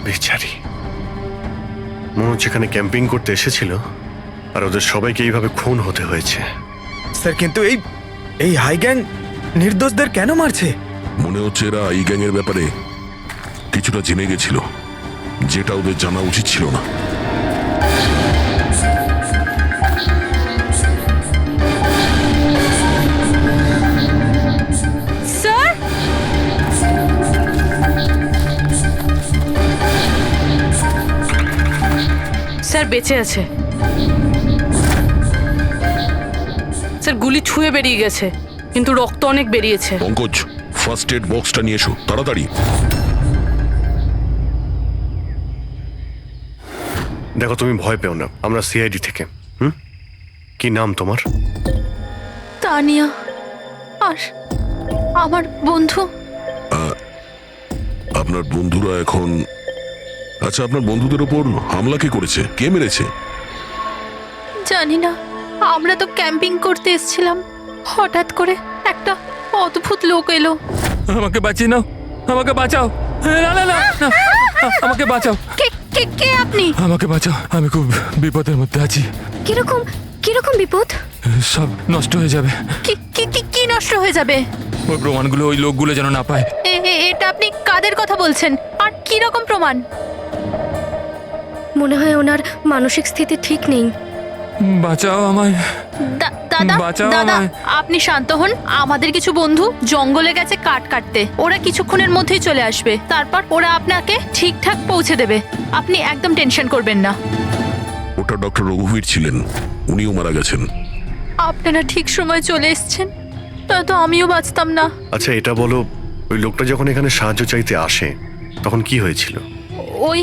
বেচারি, মনে হচ্ছে এখানে ক্যাম্পিং করতে এসেছিল আর ওদের সবাইকে এইভাবে খুন হতে হয়েছে। স্যার কিন্তু এই হাই গ্যাং নির্দোষদের কেন মারছে? মনে হচ্ছে এরা এই গ্যাংয়ের ব্যাপারে কিছুটা জেনে গেছিল, যেটা ওদের জানা উচিত ছিল না। স্যার, স্যার বেঁচে আছে। স্যার গুলি ছুঁয়ে বেরিয়ে গেছে, কিন্তু রক্ত অনেক বেরিয়েছে। পঙ্কজ, ফার্স্ট এড বক্সটা নিয়ে এসো তাড়াতাড়ি। দেখো, তুমি ভয় পেও না, আমরা সিআইডি থেকে। কি নাম তোমার? তানিয়া। আর আমার বন্ধু। আপনার বন্ধুরা এখন... আচ্ছা, আপনার বন্ধুদের ওপর হামলা কে করেছে? কে মেরেছে? জানি না, আমরা তো ক্যাম্পিং করতে এসেছিলাম, হঠাৎ করে একটা অদ্ভুত লোক এলো। আমাকে বাঁচিয়ে নাও, আমাকে বাঁচাও। না না না না, আমাকে বাঁচাও। কে কে কে আপনি? আমাকে বাঁচাও, আমি খুব বিপদের মধ্যে আছি। কিরকম কিরকম বিপদ? সব নষ্ট হয়ে যাবে। কি কি কি কি নষ্ট হয়ে যাবে? ওই প্রমাণগুলো ওই লোকগুলো যেন না পায়। এটা আপনি কাদের কথা বলছেন আর কি রকম প্রমাণ? মনে হয় ওনার মানসিক স্থিতি ঠিক নেই। বাঁচাও আমায়, দাদা বাঁচাও দাদা আমায়। আপনি শান্ত হন। আমাদের কিছু বন্ধু জঙ্গলে গেছে কাঠ কাটতে, ওরা কিছুক্ষণের মধ্যেই চলে আসবে, তারপর ওরা আপনাকে ঠিকঠাক পৌঁছে দেবে। আপনি একদম টেনশন করবেন না। ওটা ডক্টর রঘুবীর ছিলেন, উনিও মারা গেছেন। আপনারা ঠিক সময় চলে এসেছেন, তো আমিও বাঁচতাম না। আচ্ছা এটা বলো, ওই লোকটা যখন এখানে সাহায্য চাইতে আসে তখন কি হয়েছিল? ওই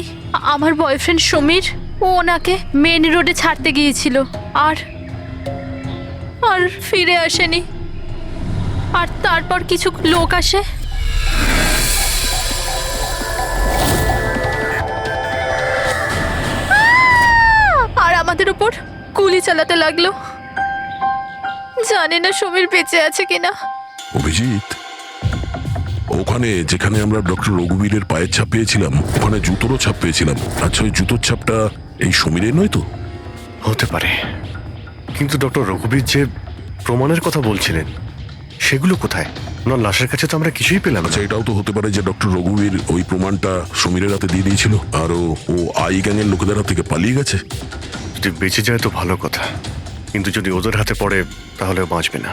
আমার বয়ফ্রেন্ড সমীর, ও ওনাকে মেন রোডে ছাড়তে গিয়েছিল আর আর ফিরে আসেনি। আর তারপর কিছু লোক আসে, আর আমাদের উপর গুলি চালাতে লাগলো। জানি না সমীর বেঁচে আছে কিনা। অভিজিৎ, ওখানে যেখানে আমরা ডক্টর রঘুবীরের পায়ের ছাপ পেয়েছিলাম, ওখানে জুতোরও ছাপ পেয়েছিলাম। আচ্ছা, ওই জুতোর ছাপটা এই সমীরের নয় তো? হতে পারে, কিন্তু ডক্টর রঘুবীর যে প্রমাণের কথা বলছিলেন সেগুলো কোথায়? ওনার লাশের কাছে তো আমরা কিছুই পেলাম না। আচ্ছা, এটাও তো হতে পারে যে ডক্টর রঘুবীর ওই প্রমাণটা সমীরের হাতে দিয়ে দিয়েছিল, আর ও আই গ্যাংয়ের লোকেদের হাত থেকে পালিয়ে গেছে। যদি বেঁচে যায় তো ভালো কথা, কিন্তু যদি ওদের হাতে পড়ে তাহলে বাঁচবে না।